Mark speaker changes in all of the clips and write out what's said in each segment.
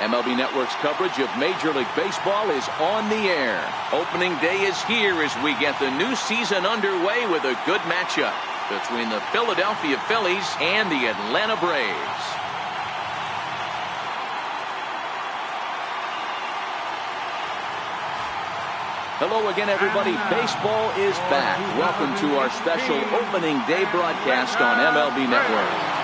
Speaker 1: MLB Network's coverage of Major League Baseball is on the air. Opening day is here as we get the new season underway with a good matchup between the Philadelphia Phillies and the Atlanta Braves. Hello again, everybody. Baseball is back. Welcome to our special opening day broadcast on MLB Network.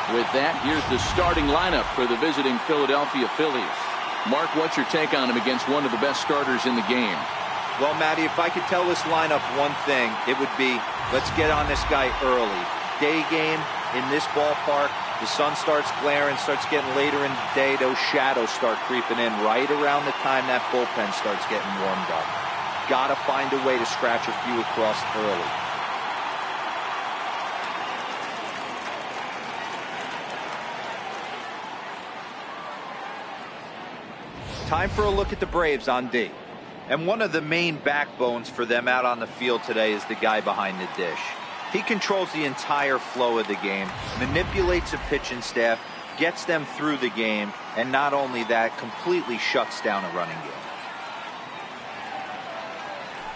Speaker 1: With that, here's the starting lineup for the visiting Philadelphia Phillies. Mark, what's your take on him against one of the best starters in the game?
Speaker 2: Well, Matty, if I could tell this lineup one thing, it would be, let's get on this guy early. Day game in this ballpark, the sun starts glaring, starts getting later in the day, those shadows start creeping in right around the time that bullpen starts getting warmed up. Gotta find a way to scratch a few across early. Time for a look at the Braves on D. And one of the main backbones for them out on the field today is the guy behind the dish. He controls the entire flow of the game, manipulates a pitching staff, gets them through the game, and not only that, completely shuts down a running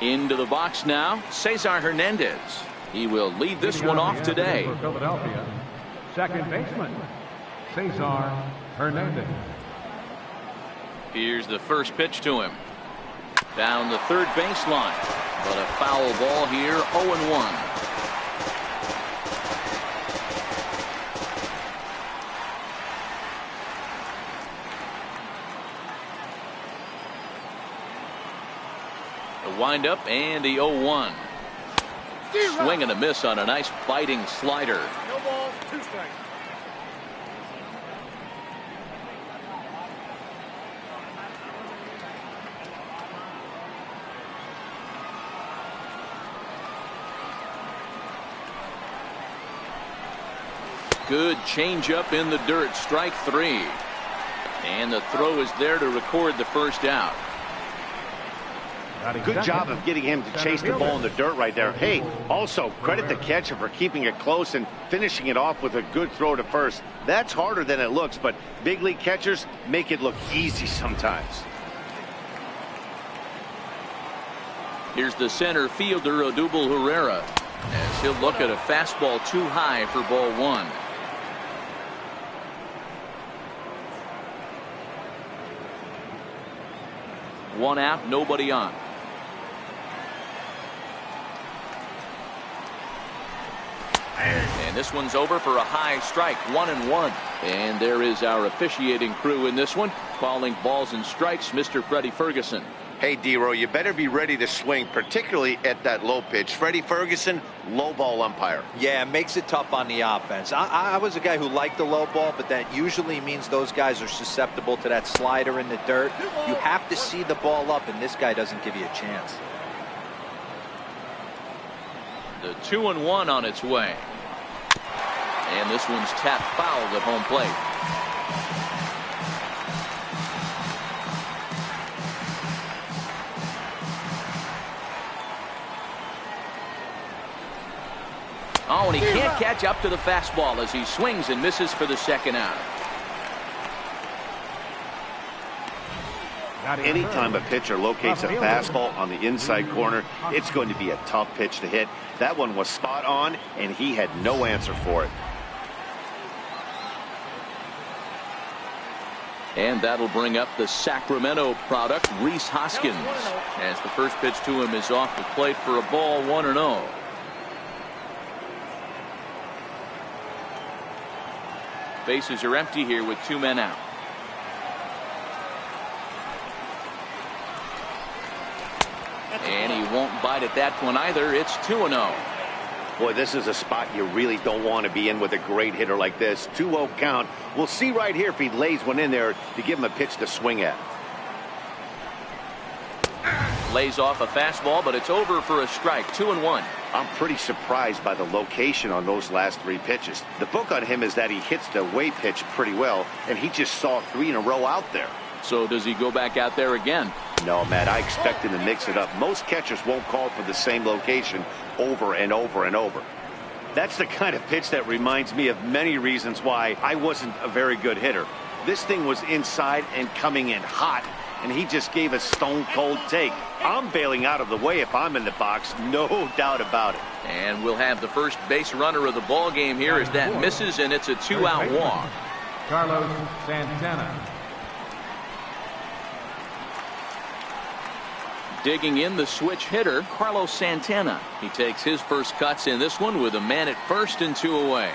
Speaker 2: game.
Speaker 1: Into the box now, Cesar Hernandez. He will lead this one off today.
Speaker 3: For Philadelphia, second baseman, Cesar Hernandez.
Speaker 1: Here's the first pitch to him. Down the third baseline. But a foul ball here, 0-1. The windup and the 0-1. Swing and a miss on a nice biting slider.
Speaker 4: No balls, 2 strikes.
Speaker 1: Good changeup in the dirt, strike 3. And the throw is there to record the first out.
Speaker 5: Good job of getting him to chase the ball in the dirt right there. Hey, also credit the catcher for keeping it close and finishing it off with a good throw to first. That's harder than it looks, but big league catchers make it look easy sometimes.
Speaker 1: Here's the center fielder, Odubel Herrera, as he'll look at a fastball too high for ball 1. One out, nobody on. And this one's over for a high strike, 1-1. And there is our officiating crew in this one, calling balls and strikes, Mr. Freddie Ferguson.
Speaker 6: Hey, D-Row, you better be ready to swing, particularly at that low pitch. Freddie Ferguson, low ball umpire.
Speaker 2: Yeah, it makes it tough on the offense. I was a guy who liked the low ball, but that usually means those guys are susceptible to that slider in the dirt. You have to see the ball up, and this guy doesn't give you a chance.
Speaker 1: The 2-1 on its way. And this one's tapped foul at home plate. Oh, and he can't catch up to the fastball as he swings and misses for the second out.
Speaker 5: Anytime a pitcher locates a fastball on the inside corner, it's going to be a tough pitch to hit. That one was spot on, and he had no answer for it.
Speaker 1: And that'll bring up the Sacramento product, Rhys Hoskins, as the first pitch to him is off the plate for a ball, 1-0. Bases are empty here with 2 men out. And he won't bite at that one either. It's 2-0.
Speaker 5: Boy, this is a spot you really don't want to be in with a great hitter like this. 2-0 count. We'll see right here if he lays one in there to give him a pitch to swing at.
Speaker 1: Lays off a fastball, but it's over for a strike. 2-1.
Speaker 5: I'm pretty surprised by the location on those last 3 pitches. The book on him is that he hits the away pitch pretty well, and he just saw 3 in a row out there.
Speaker 1: So does he go back out there again?
Speaker 5: No, Matt, I expect him to mix it up. Most catchers won't call for the same location over and over and over. That's the kind of pitch that reminds me of many reasons why I wasn't a very good hitter. This thing was inside and coming in hot, and he just gave a stone-cold take. I'm bailing out of the way if I'm in the box, no doubt about it.
Speaker 1: And we'll have the first base runner of the ball game here as that misses, and it's a 2-out walk.
Speaker 3: Carlos Santana.
Speaker 1: Digging in, the switch hitter, Carlos Santana. He takes his first cuts in this one with a man at first and 2 away.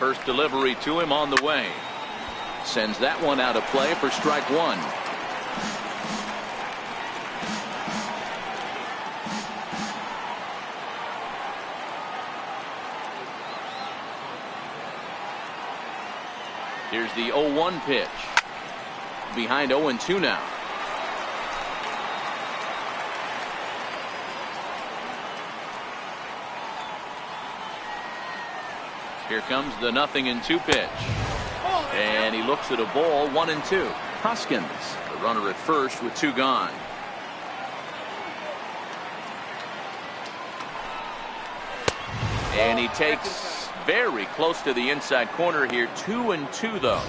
Speaker 1: First delivery to him on the way. Sends that one out of play for strike 1. Here's the 0-1 pitch. Behind 0-2 now. Here comes the 0-2 pitch. And he looks at a ball, 1-2. Hoskins, the runner at first with 2 gone. And he takes very close to the inside corner here. 2-2 though.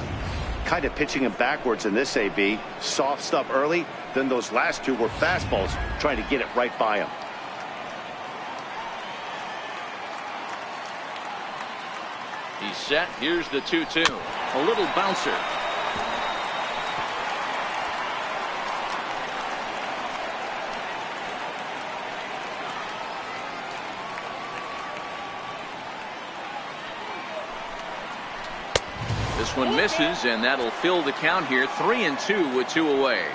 Speaker 5: Kind of pitching him backwards in this AB. Soft stuff early, then those last 2 were fastballs, trying to get it right by him.
Speaker 1: He's set. Here's the 2-2. A little bouncer. This one misses, and that'll fill the count here. 3-2 with 2 away.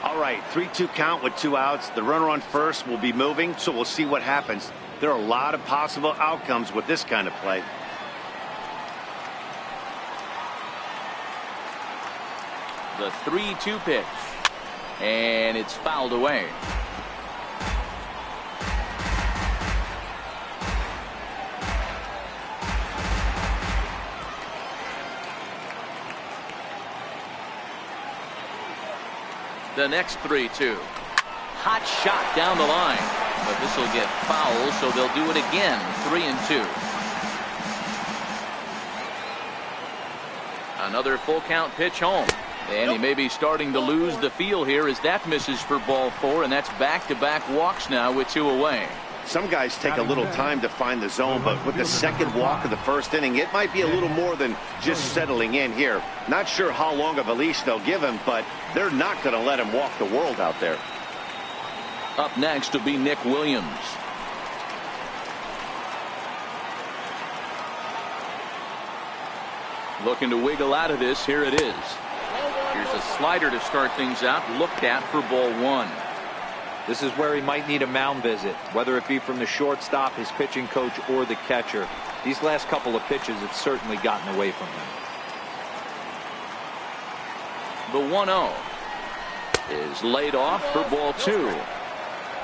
Speaker 5: All right, 3-2 count with 2 outs. The runner on first will be moving, so we'll see what happens. There are a lot of possible outcomes with this kind of play.
Speaker 1: The 3-2 pitch, and it's fouled away. The next 3-2. Hot shot down the line, but this will get foul, so they'll do it again. 3-2. Another full count pitch home. And he may be starting to lose the feel here as that misses for ball 4, and that's back-to-back walks now with 2 away.
Speaker 5: Some guys take a little time to find the zone, but with the second walk of the first inning, it might be a little more than just settling in here. Not sure how long of a leash they'll give him, but they're not going to let him walk the world out there.
Speaker 1: Up next will be Nick Williams. Looking to wiggle out of this. Here it is. Here's a slider to start things out. Looked at for ball 1.
Speaker 2: This is where he might need a mound visit, whether it be from the shortstop, his pitching coach, or the catcher. These last couple of pitches, it's certainly gotten away from him.
Speaker 1: The 1-0 is laid off for ball 2.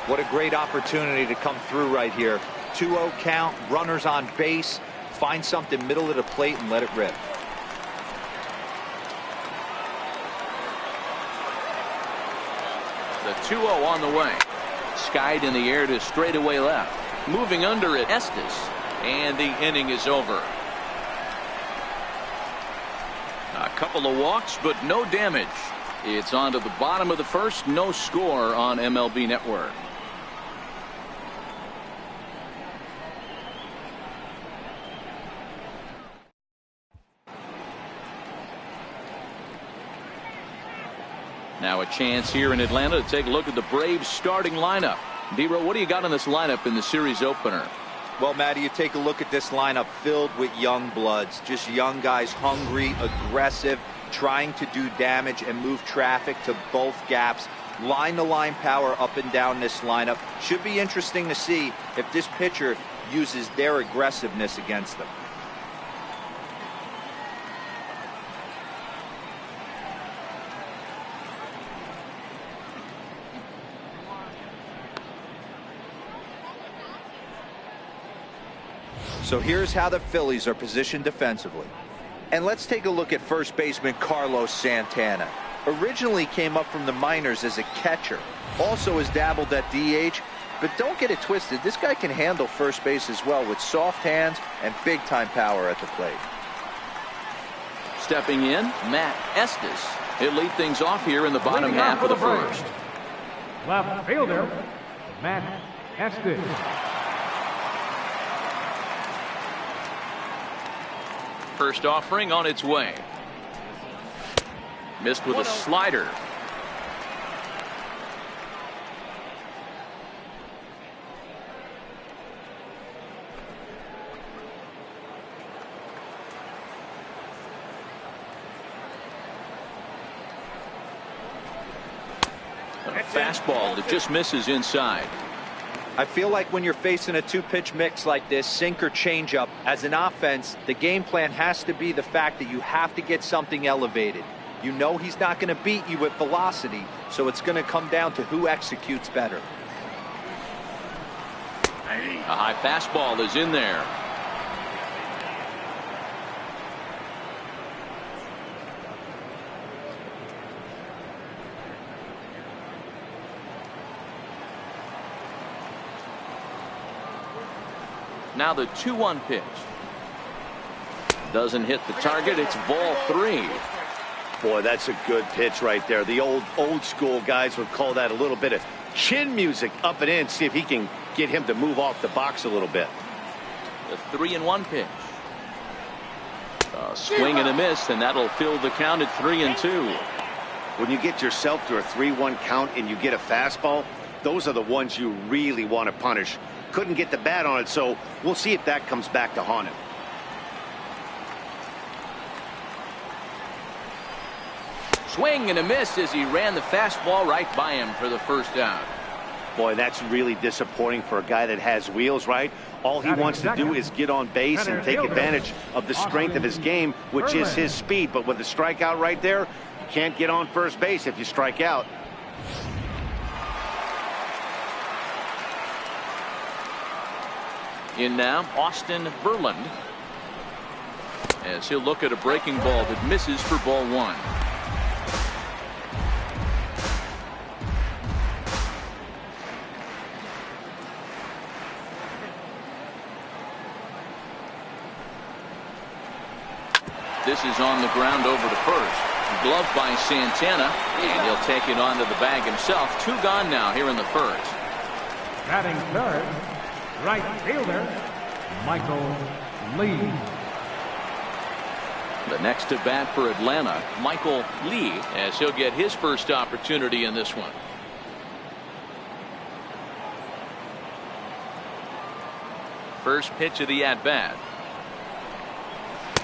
Speaker 2: What a great opportunity to come through right here. 2-0 count, runners on base. Find something middle of the plate and let it rip.
Speaker 1: The 2-0 on the way. Skied in the air to straightaway left. Moving under it, Estes. And the inning is over. A couple of walks, but no damage. It's on to the bottom of the first. No score on MLB Network. Now a chance here in Atlanta to take a look at the Braves starting lineup. D-Row, what do you got in this lineup in the series opener?
Speaker 2: Well, Matty, you take a look at this lineup filled with young bloods. Just young guys, hungry, aggressive, trying to do damage and move traffic to both gaps. Line-to-line power up and down this lineup. Should be interesting to see if this pitcher uses their aggressiveness against them. So here's how the Phillies are positioned defensively. And let's take a look at first baseman Carlos Santana. Originally came up from the minors as a catcher. Also has dabbled at DH. But don't get it twisted. This guy can handle first base as well with soft hands and big-time power at the plate.
Speaker 1: Stepping in, Matt Estes. He'll lead things off here in the bottom half of the first.
Speaker 3: Left fielder, Matt Estes.
Speaker 1: First offering on its way. Missed with a slider. Fastball that just misses inside.
Speaker 2: I feel like when you're facing a two-pitch mix like this, sink or changeup, as an offense, the game plan has to be the fact that you have to get something elevated. You know he's not going to beat you with velocity, so it's going to come down to who executes better.
Speaker 1: A high fastball is in there. Now the 2-1 pitch. Doesn't hit the target. It's ball 3.
Speaker 5: Boy, that's a good pitch right there. The old school guys would call that a little bit of chin music up and in. See if he can get him to move off the box a little bit.
Speaker 1: The 3-1 pitch. A swing and a miss, and that'll fill the count at 3-2.
Speaker 5: When you get yourself to a 3-1 count and you get a fastball, those are the ones you really want to punish. Couldn't get the bat on it, so we'll see if that comes back to haunt him.
Speaker 1: Swing and a miss as he ran the fastball right by him for the first out.
Speaker 5: Boy, that's really disappointing for a guy that has wheels, right? All he wants to do is get on base and take advantage of the strength of his game, which is his speed. But with a strikeout right there, you can't get on first base if you strike out.
Speaker 1: In now, Austin Berland. As he'll look at a breaking ball that misses for ball 1. This is on the ground over to first. Gloved by Santana, and he'll take it onto the bag himself. 2 gone now here in the first.
Speaker 3: Batting third, right fielder, Michael Lee.
Speaker 1: The next to bat for Atlanta, Michael Lee, as he'll get his first opportunity in this one. First pitch of the at-bat.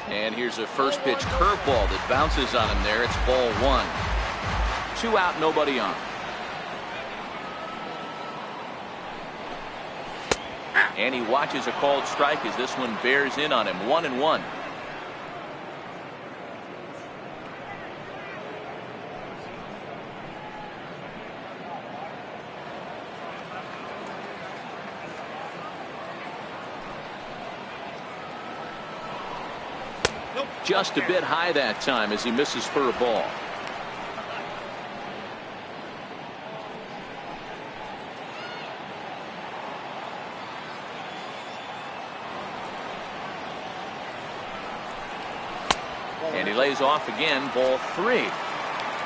Speaker 1: And here's a first pitch curveball that bounces on him there. It's ball 1. 2 out, nobody on. And he watches a called strike as this one bears in on him. 1-1. Just a bit high that time as he misses for a ball. And he lays off again, ball 3.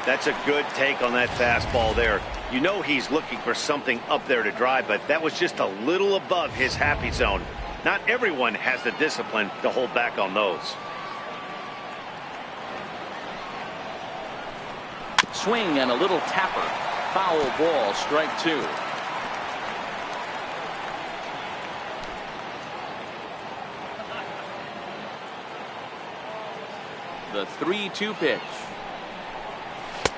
Speaker 5: That's a good take on that fastball there. You know he's looking for something up there to drive, but that was just a little above his happy zone. Not everyone has the discipline to hold back on those.
Speaker 1: Swing and a little tapper. Foul ball, strike 2. The 3-2 pitch.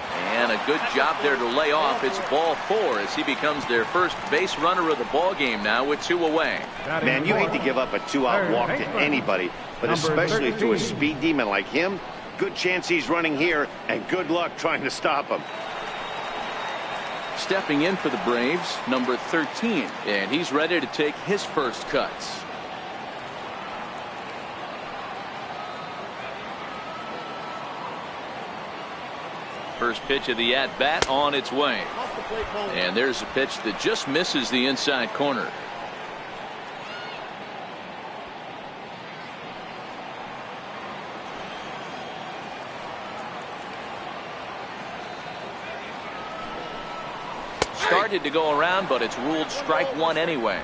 Speaker 1: And a good job there to lay off. It's ball 4 as he becomes their first base runner of the ball game now with 2 away.
Speaker 5: Man, you hate to give up a 2-out walk to anybody, but especially to a speed demon like him. Good chance he's running here, and good luck trying to stop him.
Speaker 1: Stepping in for the Braves, number 13, and he's ready to take his first cuts. First pitch of the at-bat on its way. And there's a pitch that just misses the inside corner. Started to go around, but it's ruled strike one anyway.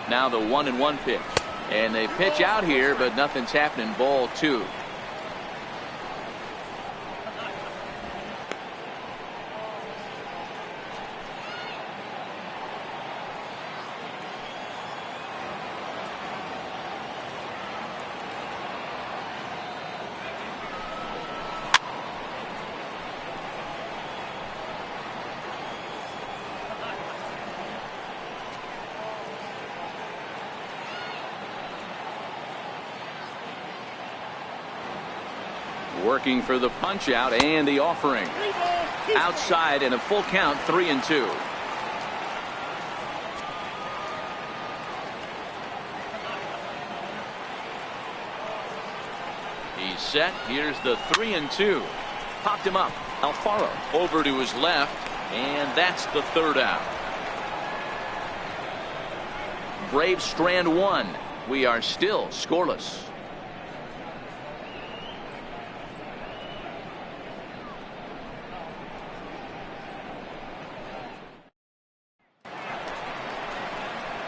Speaker 1: Now the 1-1 pitch. And they pitch out here, but nothing's happening. Ball two. Working for the punch out and the offering. Outside and a full count, 3-2. He's set. Here's the 3-2. Popped him up. Alfaro over to his left, and that's the third out. Braves strand one. We are still scoreless.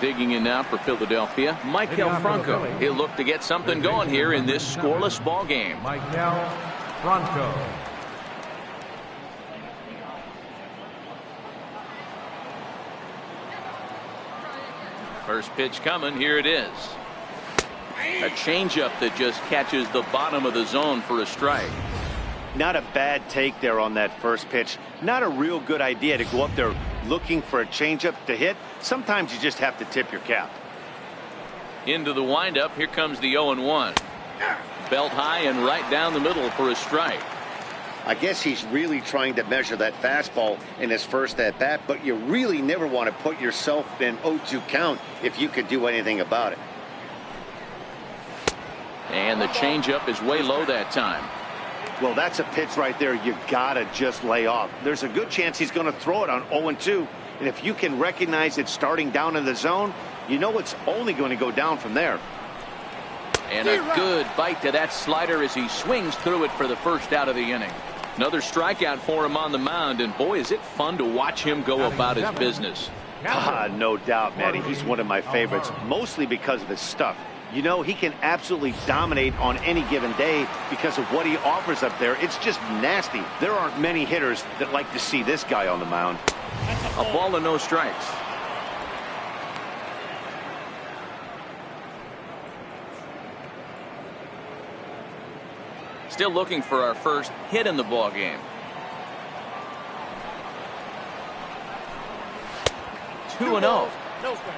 Speaker 1: Digging in now for Philadelphia, Michael Franco. He'll look to get something going here in this scoreless ball game.
Speaker 3: Michael Franco.
Speaker 1: First pitch coming. Here it is. A changeup that just catches the bottom of the zone for a strike.
Speaker 5: Not a bad take there on that first pitch. Not a real good idea to go up there looking for a changeup to hit. Sometimes you just have to tip your cap.
Speaker 1: Into the windup. Here comes the 0-1. Belt high and right down the middle for a strike.
Speaker 5: I guess he's really trying to measure that fastball in his first at bat, but you really never want to put yourself in 0-2 count if you could do anything about it.
Speaker 1: And the changeup is way low that time.
Speaker 5: Well, that's a pitch right there you gotta just lay off. There's a good chance he's going to throw it on 0-2, and if you can recognize it starting down in the zone, you know it's only going to go down from there.
Speaker 1: And a good bite to that slider as he swings through it for the first out of the inning. Another strikeout for him on the mound, and boy, is it fun to watch him go about his business.
Speaker 5: No doubt, Matty. He's one of my favorites, mostly because of his stuff. You know, he can absolutely dominate on any given day because of what he offers up there. It's just nasty. There aren't many hitters that like to see this guy on the mound.
Speaker 1: A ball and no strikes. Still looking for our first hit in the ball game. 2-0. No strike.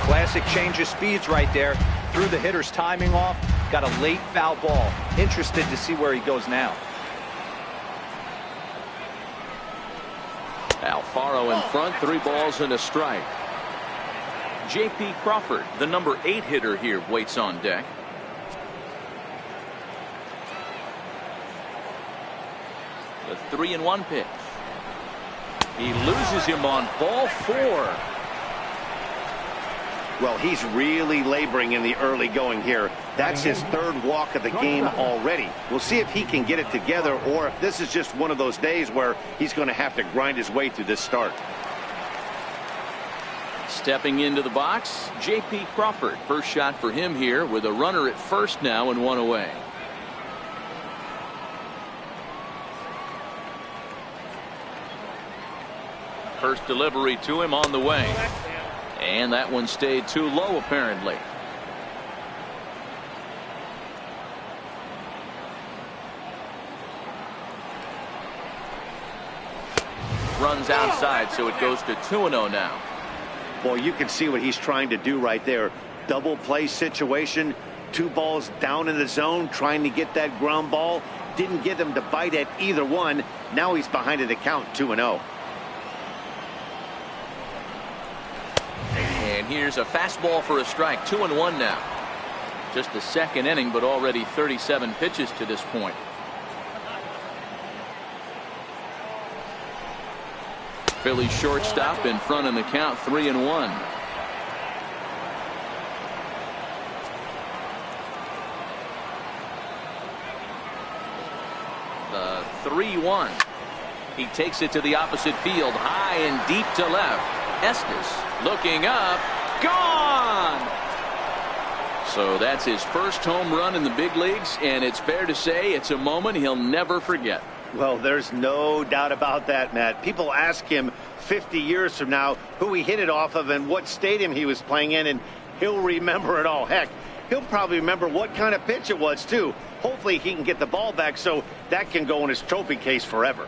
Speaker 2: Classic change of speeds right there. Threw the hitter's timing off. Got a late foul ball. Interested to see where he goes now.
Speaker 1: Alfaro in front. 3 balls and a strike. J.P. Crawford, the number 8 hitter here, waits on deck. The 3-1 pitch. He loses him on ball 4.
Speaker 5: Well, he's really laboring in the early going here. That's his 3rd walk of the game already. We'll see if he can get it together or if this is just one of those days where he's going to have to grind his way through this start.
Speaker 1: Stepping into the box, J.P. Crawford. First shot for him here with a runner at first now and 1 away. First delivery to him on the way. And that one stayed too low, apparently. Runs outside, so it goes to 2-0 now.
Speaker 5: Boy, you can see what he's trying to do right there. Double play situation, 2 balls down in the zone, trying to get that ground ball. Didn't get him to bite at either one. Now he's behind in the count, 2-0.
Speaker 1: And here's a fastball for a strike, 2-1 now. Just the second inning, but already 37 pitches to this point. Phillies shortstop in front in the count, 3-1. The 3-1. He takes it to the opposite field, high and deep to left. Estes looking up, gone. So that's his first home run in the big leagues, and it's fair to say it's a moment he'll never forget.
Speaker 5: Well, there's no doubt about that, Matt. People ask him 50 years from now who he hit it off of and what stadium he was playing in, and he'll remember it all. Heck, he'll probably remember what kind of pitch it was, too. Hopefully he can get the ball back so that can go in his trophy case forever.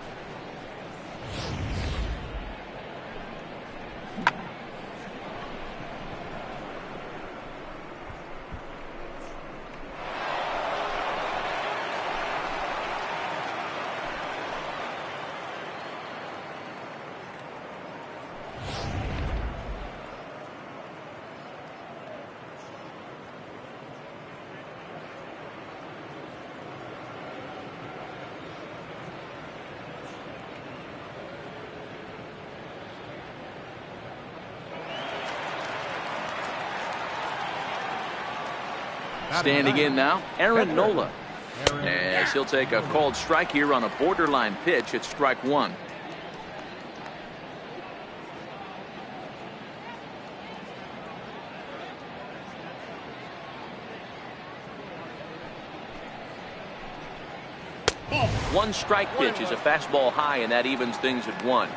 Speaker 1: Standing in now, Aaron Nola. As he'll take a called strike here on a borderline pitch at strike 1. One strike pitch is a fastball high, and that evens things at 1.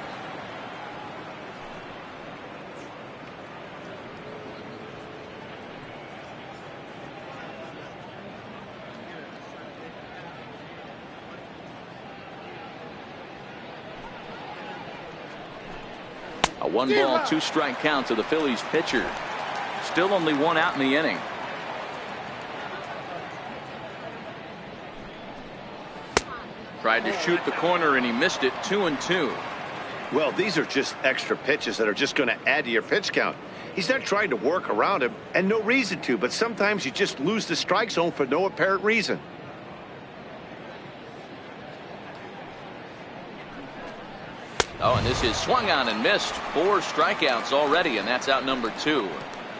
Speaker 1: A 1-ball, 2-strike count to the Phillies pitcher. Still only 1 out in the inning. Tried to shoot the corner and he missed it, 2-2.
Speaker 5: Well, these are just extra pitches that are just going to add to your pitch count. He's not trying to work around him, and no reason to, but sometimes you just lose the strike zone for no apparent reason.
Speaker 1: Oh, and this is swung on and missed. 4 strikeouts already, and that's out number 2.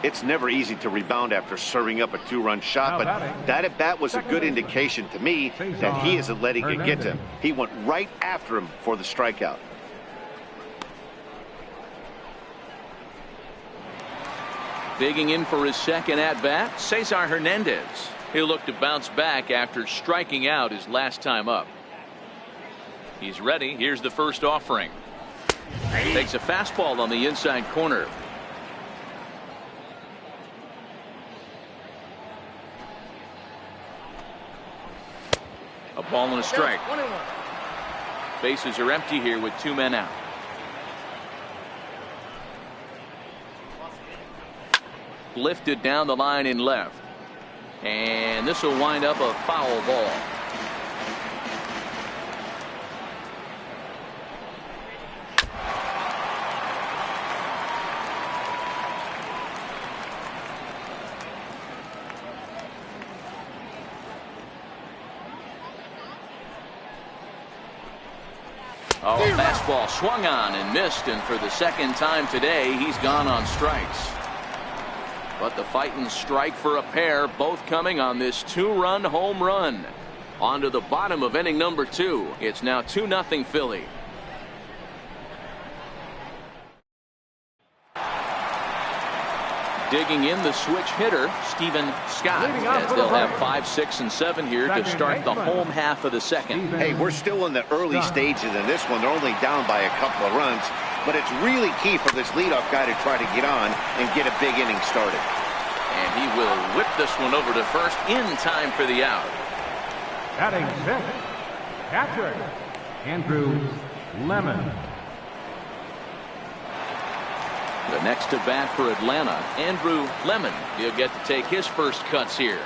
Speaker 5: It's never easy to rebound after serving up a 2-run shot, but that at bat was a good indication to me that he isn't letting it get to him. He went right after him for the strikeout.
Speaker 1: Digging in for his second at-bat, Cesar Hernandez. He'll look to bounce back after striking out his last time up. He's ready. Here's the first offering. Takes a fastball on the inside corner. A ball and a strike. Bases are empty here with 2 men out. Lifted down the line in left. And this will wind up a foul ball. Oh, a fastball swung on and missed, and for the second time today, he's gone on strikes. But the fighting strike for a pair, both coming on this 2-run home run. On to the bottom of inning number 2. It's now 2-0 Philly. Digging in, the switch hitter, Stephen Scott, as they'll have 5, 6, and 7 here to start the home half of the second.
Speaker 5: Hey, we're still in the early stages in this one. They're only down by a couple of runs, but it's really key for this leadoff guy to try to get on and get a big inning started.
Speaker 1: And he will whip this one over to first in time for the out.
Speaker 3: Batting 6th, catcher, Andrew Lemon.
Speaker 1: The next to bat for Atlanta, Andrew Lemon. He'll get to take his first cuts here.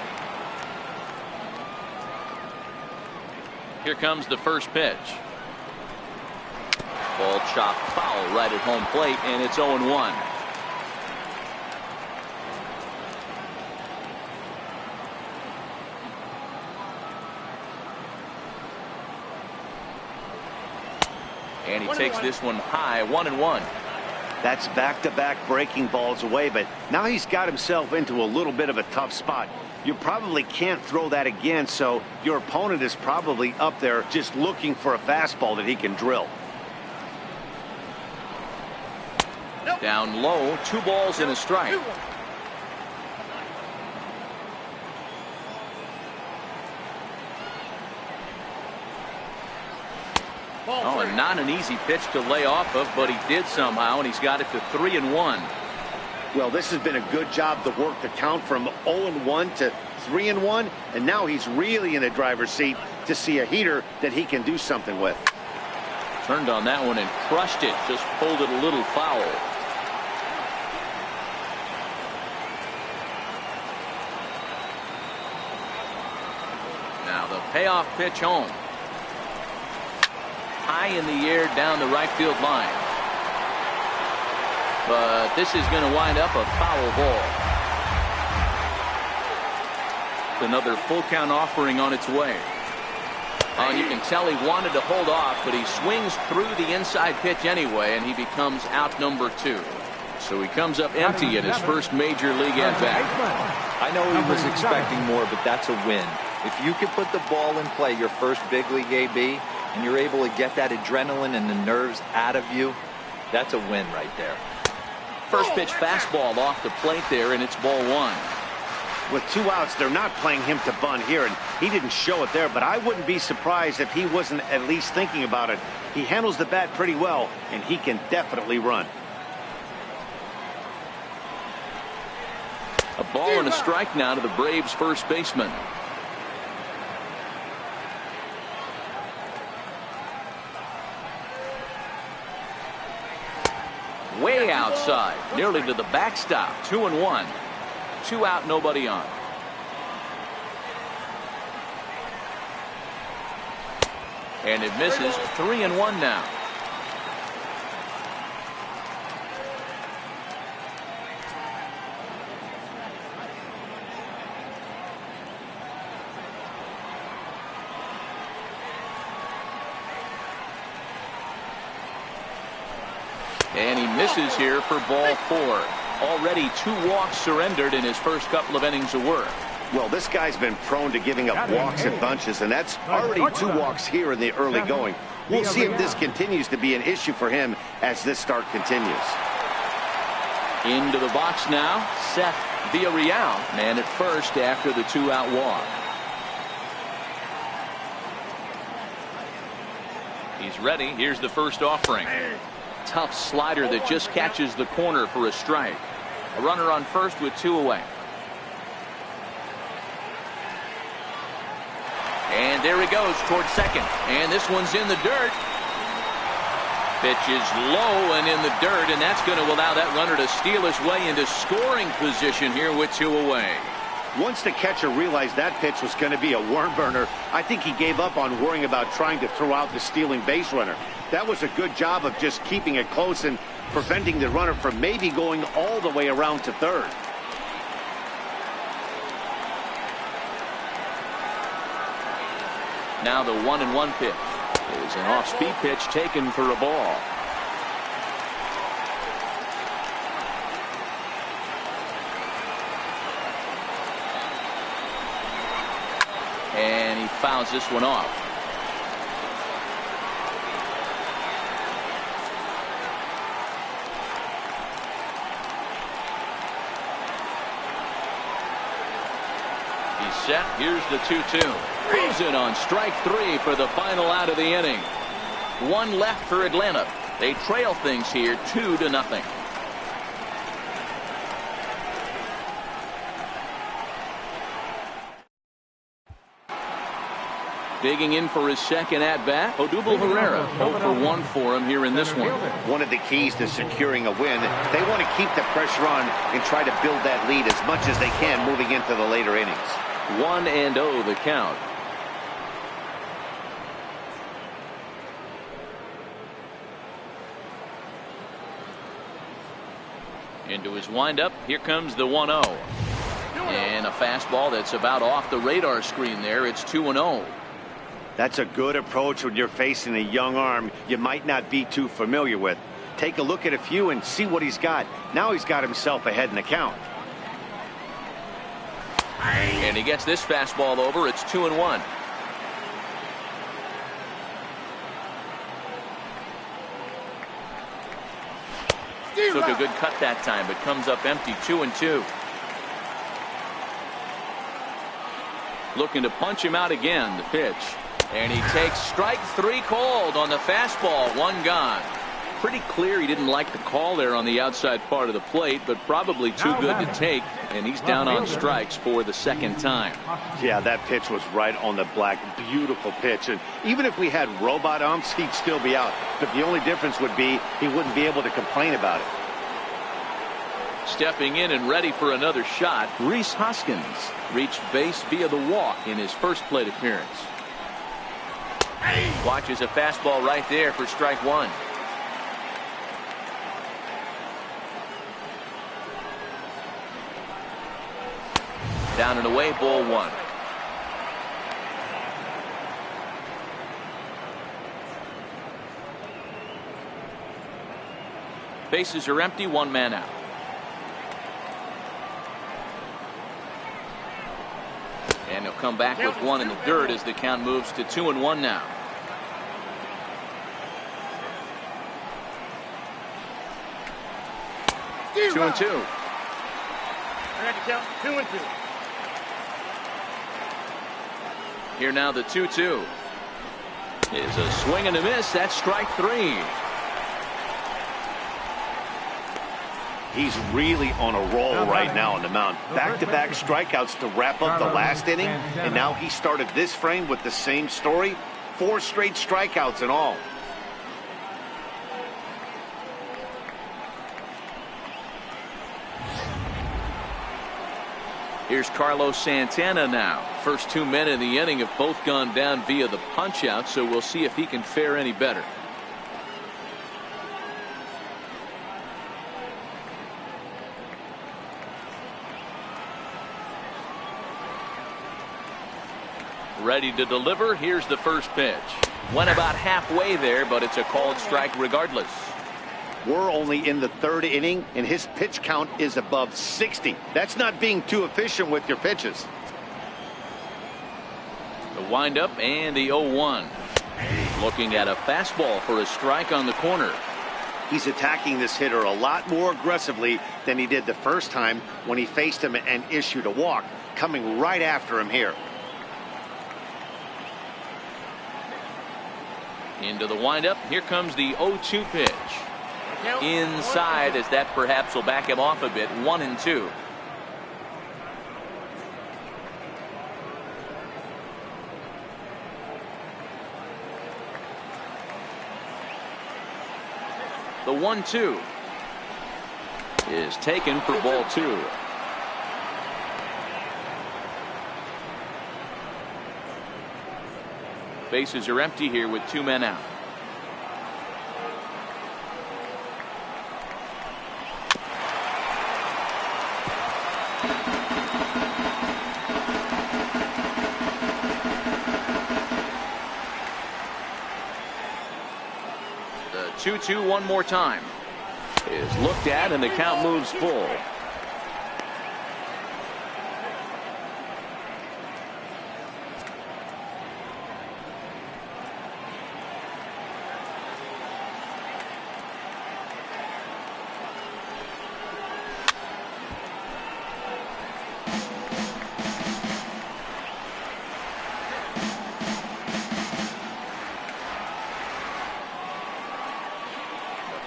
Speaker 1: Here comes the first pitch. Ball chopped foul right at home plate, and it's 0-1. And he takes this one high, 1-1.
Speaker 5: That's back-to-back breaking balls away, but now he's got himself into a little bit of a tough spot. You probably can't throw that again, so your opponent is probably up there just looking for a fastball that he can drill.
Speaker 1: Down low, 2 balls and a strike. Oh, and not an easy pitch to lay off of, but he did somehow, and he's got it to 3-1.
Speaker 5: Well, this has been a good job to work the count from 0-1 to 3-1, and now he's really in the driver's seat to see a heater that he can do something with.
Speaker 1: Turned on that one and crushed it, just pulled it a little foul. Now the payoff pitch home. High in the air down the right field line. But this is going to wind up a foul ball. Another full count offering on its way. You can tell he wanted to hold off, but he swings through the inside pitch anyway, and he becomes out number 2. So he comes up empty at his first major league at bat.
Speaker 2: I know he was expecting more, but that's a win. If you can put the ball in play, your first big league AB, and you're able to get that adrenaline and the nerves out of you, that's a win right there.
Speaker 1: First pitch fastball off the plate there, and it's ball 1.
Speaker 5: With 2 outs, they're not playing him to bunt here, and he didn't show it there, but I wouldn't be surprised if he wasn't at least thinking about it. He handles the bat pretty well, and he can definitely run.
Speaker 1: A ball and a strike now to the Braves first baseman. Way outside, nearly to the backstop. 2-1. 2 out, nobody on. And it misses. 3-1 now. And he misses here for ball 4. Already 2 walks surrendered in his first couple of innings of work.
Speaker 5: Well, this guy's been prone to giving up walks in bunches, and that's already 2 walks here in the early going. We'll see if this continues to be an issue for him as this start continues.
Speaker 1: Into the box now, Seth Villarreal, man at first after the 2-out walk. He's ready. Here's the first offering. Tough slider that just catches the corner for a strike. A runner on first with 2 away. And there he goes towards second. And this one's in the dirt. Pitch is low and in the dirt, and that's going to allow that runner to steal his way into scoring position here with 2 away.
Speaker 5: Once the catcher realized that pitch was going to be a worm burner, I think he gave up on worrying about trying to throw out the stealing base runner. That was a good job of just keeping it close and preventing the runner from maybe going all the way around to third.
Speaker 1: Now the 1-1 pitch is an off-speed pitch taken for a ball. And he fouls this one off. He's set. Here's the 2-2. Frozen on strike 3 for the final out of the inning. 1 left for Atlanta. They trail things here 2-0. Digging in for his second at-bat, Odubel Herrera. 0 for 1 for him here in this one.
Speaker 5: One of the keys to securing a win, they want to keep the pressure on and try to build that lead as much as they can moving into the later innings.
Speaker 1: 1-0 the count. Into his windup. Here comes the 1-0. And a fastball that's about off the radar screen there. It's 2-0.
Speaker 5: That's a good approach when you're facing a young arm you might not be too familiar with. Take a look at a few and see what he's got. Now he's got himself ahead in the count.
Speaker 1: And he gets this fastball over. It's 2-1. Took a good cut that time, but comes up empty. 2-2. Looking to punch him out again. The pitch. And he takes strike 3 called on the fastball. 1 gone. Pretty clear he didn't like the call there on the outside part of the plate, but probably too good to take. And he's down on strikes for the second time.
Speaker 5: Yeah, that pitch was right on the black. Beautiful pitch. And even if we had robot umps, he'd still be out. But the only difference would be he wouldn't be able to complain about it.
Speaker 1: Stepping in and ready for another shot, Rhys Hoskins reached base via the walk in his first plate appearance. Watches a fastball right there for strike 1. Down and away, ball 1. Bases are empty, 1 man out. And he'll come back with 1 in the dirt as the count moves to 2-1 now. Two and 2.
Speaker 4: I got to count 2 and 2.
Speaker 1: Here now the 2-2. Is a swing and a miss. That's strike 3.
Speaker 5: He's really on a roll right now on the mound. Back-to-back strikeouts to wrap up the last inning, and now he started this frame with the same story. 4 straight strikeouts in all.
Speaker 1: Here's Carlos Santana now. First 2 men in the inning have both gone down via the punch-out, so we'll see if he can fare any better. Ready to deliver. Here's the first pitch. Went about halfway there, but it's a called strike regardless.
Speaker 5: We're only in the 3rd inning, and his pitch count is above 60. That's not being too efficient with your pitches.
Speaker 1: The windup and the 0-1. Looking at a fastball for a strike on the corner.
Speaker 5: He's attacking this hitter a lot more aggressively than he did the first time when he faced him and issued a walk. Coming right after him here.
Speaker 1: Into the windup. Here comes the 0-2 pitch. Inside, as that perhaps will back him off a bit. 1-2. The 1-2 is taken for ball 2. Bases are empty here with 2 men out. The 2-2 one more time is looked at, and the count moves full.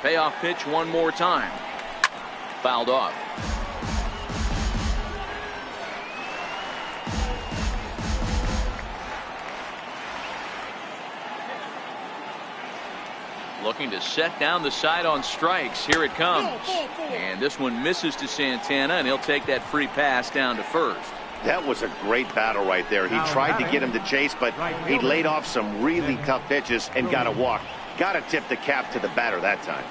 Speaker 1: Payoff pitch one more time. Fouled off. Looking to set down the side on strikes. Here it comes. And this one misses to Santana, and he'll take that free pass down to first.
Speaker 5: That was a great battle right there. He tried to get him to chase, but he laid off some really tough pitches and got a walk. Got to tip the cap to the batter that time.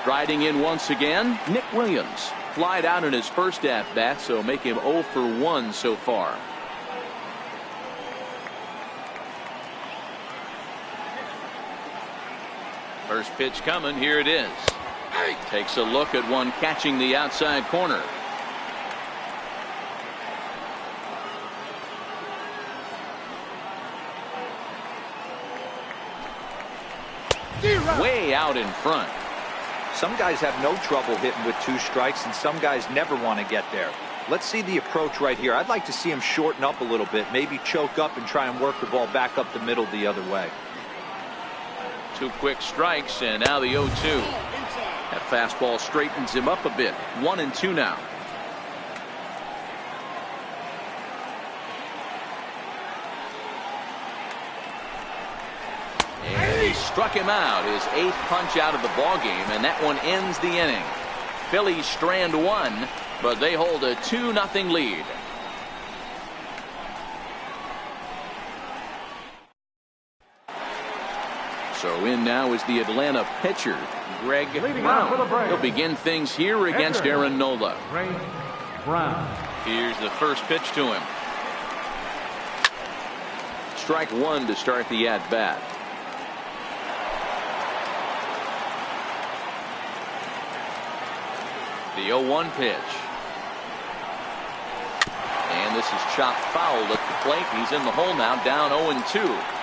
Speaker 1: Striding in once again, Nick Williams. Flied out in his first at-bat, so make him 0 for 1 so far. First pitch coming. Here it is. Takes a look at one catching the outside corner. Way out in front.
Speaker 2: Some guys have no trouble hitting with 2 strikes, and some guys never want to get there. Let's see the approach right here. I'd like to see him shorten up a little bit, maybe choke up and try and work the ball back up the middle the other way.
Speaker 1: 2 quick strikes, and now the 0-2. That fastball straightens him up a bit. 1-2 now. And he struck him out. His 8th punch out of the ball game, and that one ends the inning. Phillies strand 1, but they hold a 2-0 lead. So in now is the Atlanta pitcher, Greg Brown. He'll begin things here against Aaron Nola. Here's the first pitch to him. Strike 1 to start the at-bat. The 0-1 pitch. And this is chopped foul at the plate. He's in the hole now, down 0-2.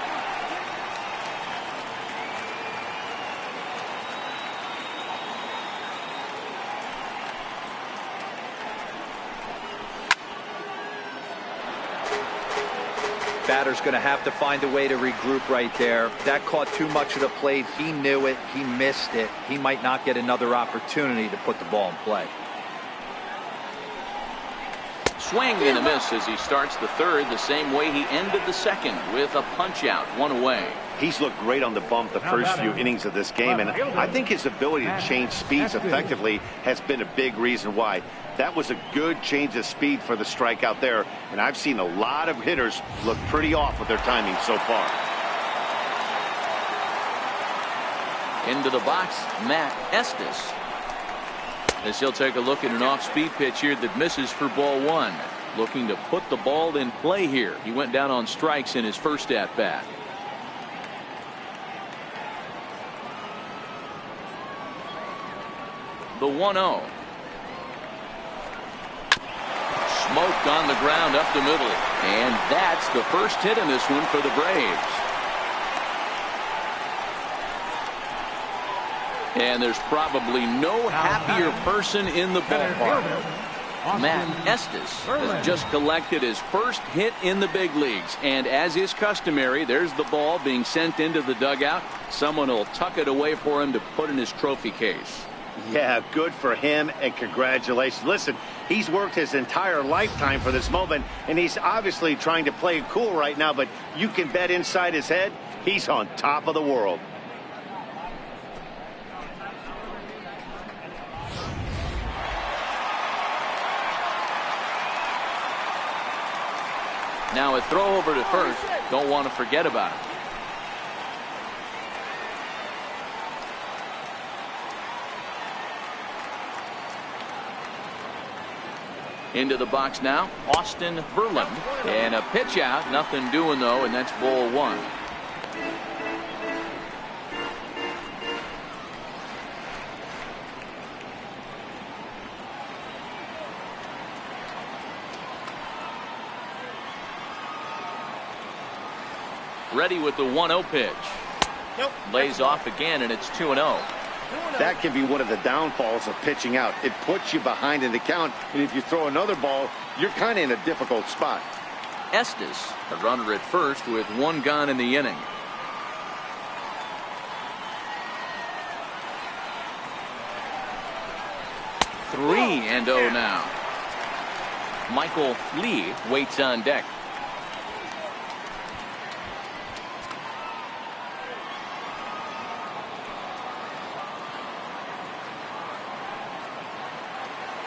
Speaker 2: Batter's going to have to find a way to regroup right there. That caught too much of the plate. He knew it. He missed it. He might not get another opportunity to put the ball in play.
Speaker 1: Swing and a miss as he starts the third the same way he ended the second, with a punch out, 1 away.
Speaker 5: He's looked great on the bump the first few innings of this game, and I think his ability to change speeds effectively has been a big reason why. That was a good change of speed for the strikeout there, and I've seen a lot of hitters look pretty off with their timing so far.
Speaker 1: Into the box, Matt Estes. As he'll take a look at an off-speed pitch here that misses for ball 1. Looking to put the ball in play here. He went down on strikes in his first at-bat. The 1-0. Smoked on the ground up the middle. And that's the first hit in this one for the Braves. And there's probably no happier person in the ballpark. Matt Estes has just collected his first hit in the big leagues. And as is customary, there's the ball being sent into the dugout. Someone will tuck it away for him to put in his trophy case.
Speaker 5: Yeah, good for him, and congratulations. Listen, he's worked his entire lifetime for this moment, and he's obviously trying to play it cool right now, but you can bet inside his head, he's on top of the world.
Speaker 1: Now a throw over to first. Don't want to forget about it. Into the box now, Austin Verlin. And a pitch out. Nothing doing, though, and that's ball 1. Ready with the 1-0 pitch. Lays off again, and it's 2-0.
Speaker 5: That can be one of the downfalls of pitching out. It puts you behind in the count, and if you throw another ball, you're kind of in a difficult spot.
Speaker 1: Estes, a runner at first with 1 gone in the inning. Three and 0 now. Michael Lee waits on deck.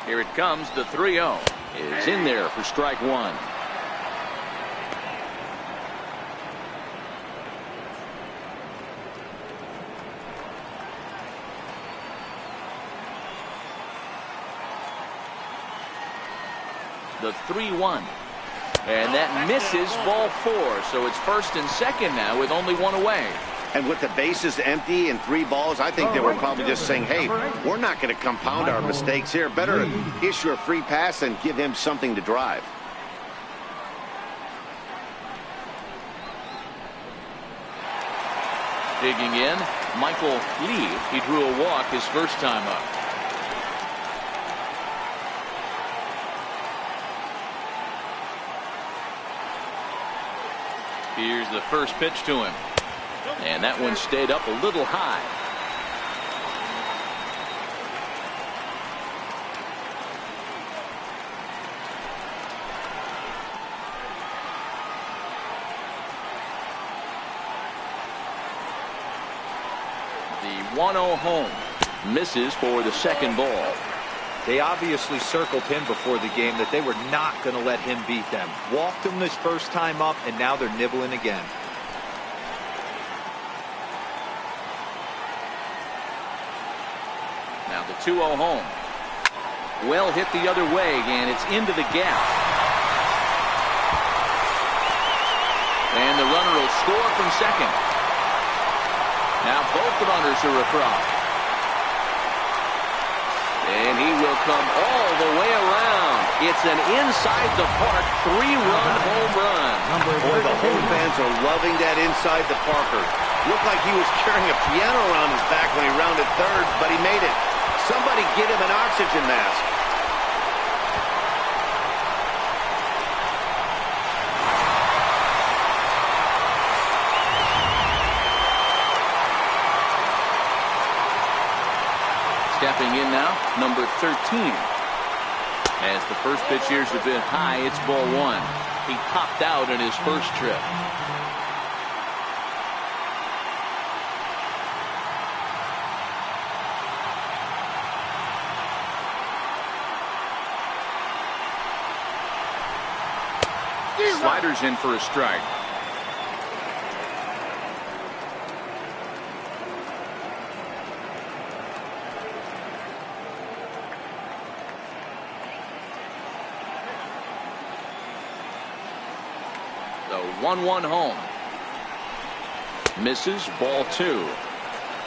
Speaker 1: Here it comes. The 3-0 is in there for strike one. The 3-1. And that misses, ball 4. So it's first and second now with only one away.
Speaker 5: And with the bases empty and 3 balls, I think they were probably just saying, hey, we're not going to compound our mistakes here. Better issue a free pass and give him something to drive.
Speaker 1: Digging in, Michael Lee. He drew a walk his first time up. Here's the first pitch to him. And that one stayed up a little high. The 1-0 home misses for the second ball.
Speaker 2: They obviously circled him before the game that they were not going to let him beat them. Walked him this first time up, and now they're nibbling again.
Speaker 1: Now the 2-0 home. Well hit the other way, and it's into the gap. And the runner will score from second. Now both runners are across. And he will come all the way around. It's an inside the park 3-run home run.
Speaker 5: Boy, the home fans are loving that inside the parker. Looked like he was carrying a piano around his back when he rounded third, but he made it. Somebody get him an oxygen mask.
Speaker 1: Stepping in now, number 13. As the first pitch here's a bit high, it's ball 1. He popped out in his first trip. Slider's in for a strike. The 1-1 home. Misses, ball 2.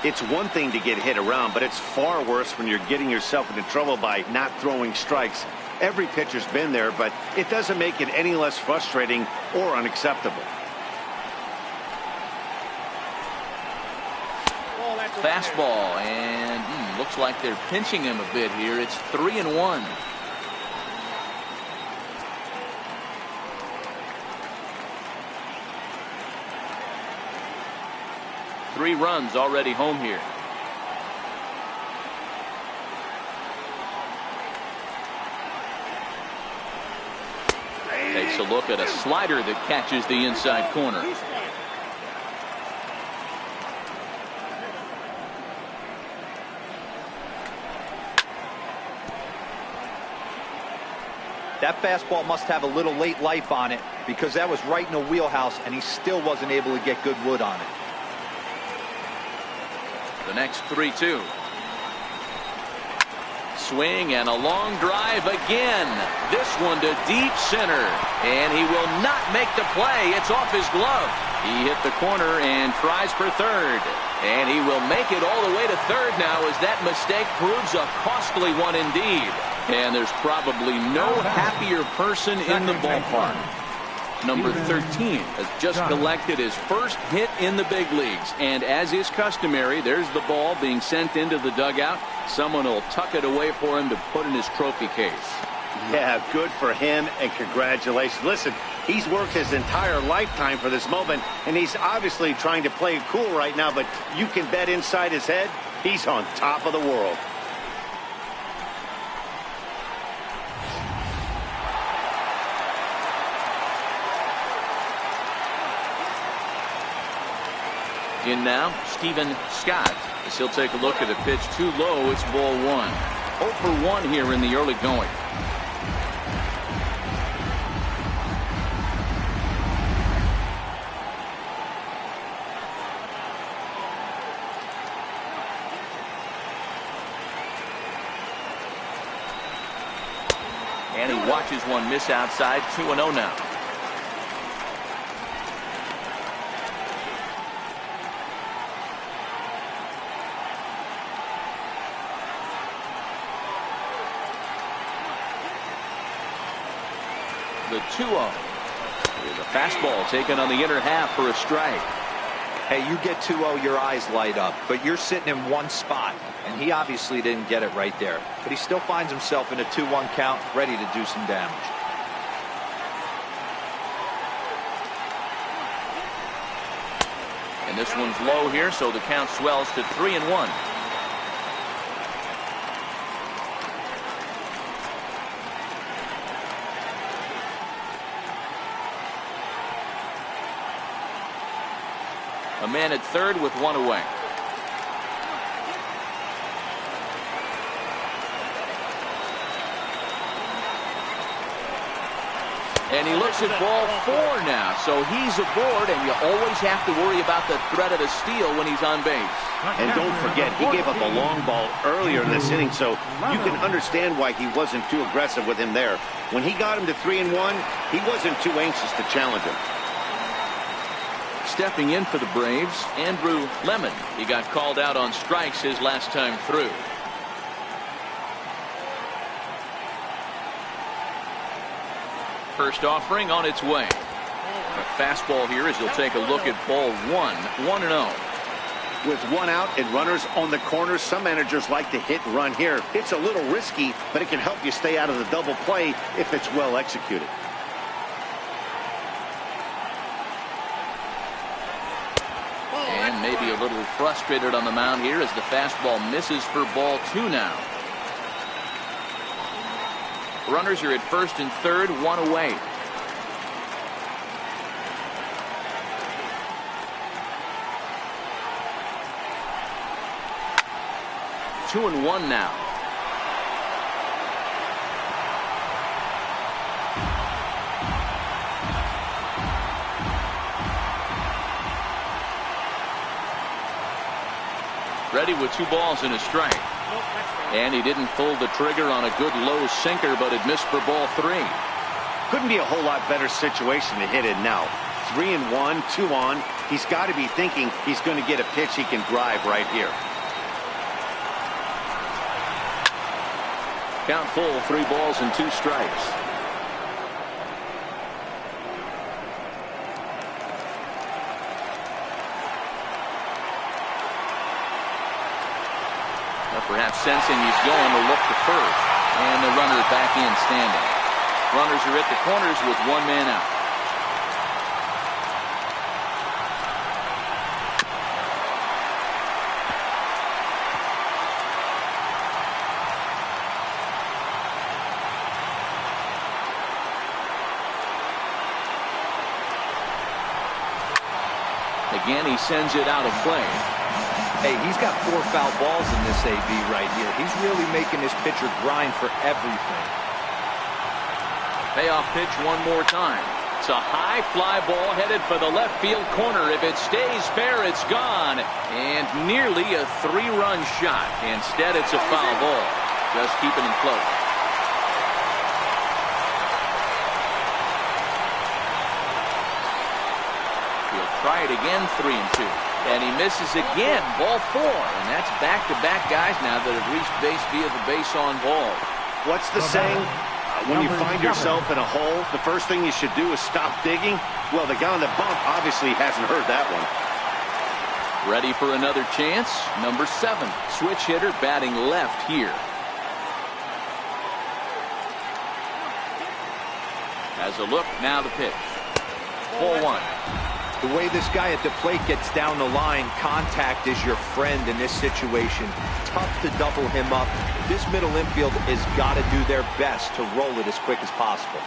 Speaker 5: It's one thing to get hit around, but it's far worse when you're getting yourself into trouble by not throwing strikes. Every pitcher's been there, but it doesn't make it any less frustrating or unacceptable.
Speaker 1: Fastball, and looks like they're pinching him a bit here. It's 3-1. Three runs already home here. Takes a look at a slider that catches the inside corner.
Speaker 2: That fastball must have a little late life on it, because that was right in the wheelhouse, and he still wasn't able to get good wood on it.
Speaker 1: The next 3-2. Swing and a long drive again. This one to deep center. And he will not make the play. It's off his glove. He hit the corner and tries for third. And he will make it all the way to third now, as that mistake proves a costly one indeed. And there's probably no happier person in the ballpark. Number 13 has just collected his first hit in the big leagues. And as is customary, there's the ball being sent into the dugout. Someone will tuck it away for him to put in his trophy case.
Speaker 5: Yeah, good for him, and congratulations. Listen, he's worked his entire lifetime for this moment, and he's obviously trying to play it cool right now, but you can bet inside his head, he's on top of the world.
Speaker 1: In now, Stephen Scott, as he'll take a look at a pitch too low. It's ball 1. 0 for 1 here in the early going. And he watches one miss outside. 2-0 now. The 2-0. With a fastball taken on the inner half for a strike.
Speaker 2: Hey, you get 2-0, your eyes light up, but you're sitting in one spot, and he obviously didn't get it right there. But he still finds himself in a 2-1 count, ready to do some damage.
Speaker 1: And this one's low here, so the count swells to 3-1. A man at third with one away. And he looks at ball 4 now, so he's aboard, and you always have to worry about the threat of a steal when he's on base.
Speaker 5: And don't forget, he gave up a long ball earlier in this inning, so you can understand why he wasn't too aggressive with him there. When he got him to 3-1, he wasn't too anxious to challenge him.
Speaker 1: Stepping in for the Braves, Andrew Lemon. He got called out on strikes his last time through. First offering on its way. A fastball here as he'll take a look at ball 1. 1-0.
Speaker 5: With one out and runners on the corners, some managers like to hit and run here. It's a little risky, but it can help you stay out of the double play if it's well executed.
Speaker 1: And maybe a little frustrated on the mound here as the fastball misses for ball 2 now. Runners are at first and third, 1 away. Two and 1 now. Ready with 2 balls and a strike. And he didn't pull the trigger on a good low sinker, but it missed for ball 3.
Speaker 5: Couldn't be a whole lot better situation to hit in now. 3-1, 2 on. He's got to be thinking he's going to get a pitch he can drive right here.
Speaker 1: Count full, 3 balls and 2 strikes. Perhaps sensing he's going to look to first. And the runner back in standing. Runners are at the corners with 1 man out. Again, he sends it out of play.
Speaker 2: Hey, he's got 4 foul balls in this AB right here. He's really making his pitcher grind for everything.
Speaker 1: Payoff pitch one more time. It's a high fly ball headed for the left field corner. If it stays fair, it's gone. And nearly a 3-run shot. Instead, it's a foul ball. Just keeping him close. He'll try it again, 3-2. And he misses again, ball 4. And that's back-to-back guys now that have reached base via the base on ball.
Speaker 5: What's the saying? When you find yourself in a hole, the first thing you should do is stop digging. Well, the guy on the bump obviously hasn't heard that one.
Speaker 1: Ready for another chance? Number 7, switch hitter batting left here. As a look, now the pitch. Ball 1.
Speaker 2: The way this guy at the plate gets down the line, contact is your friend in this situation. Tough to double him up. This middle infield has got to do their best to roll it as quick as possible.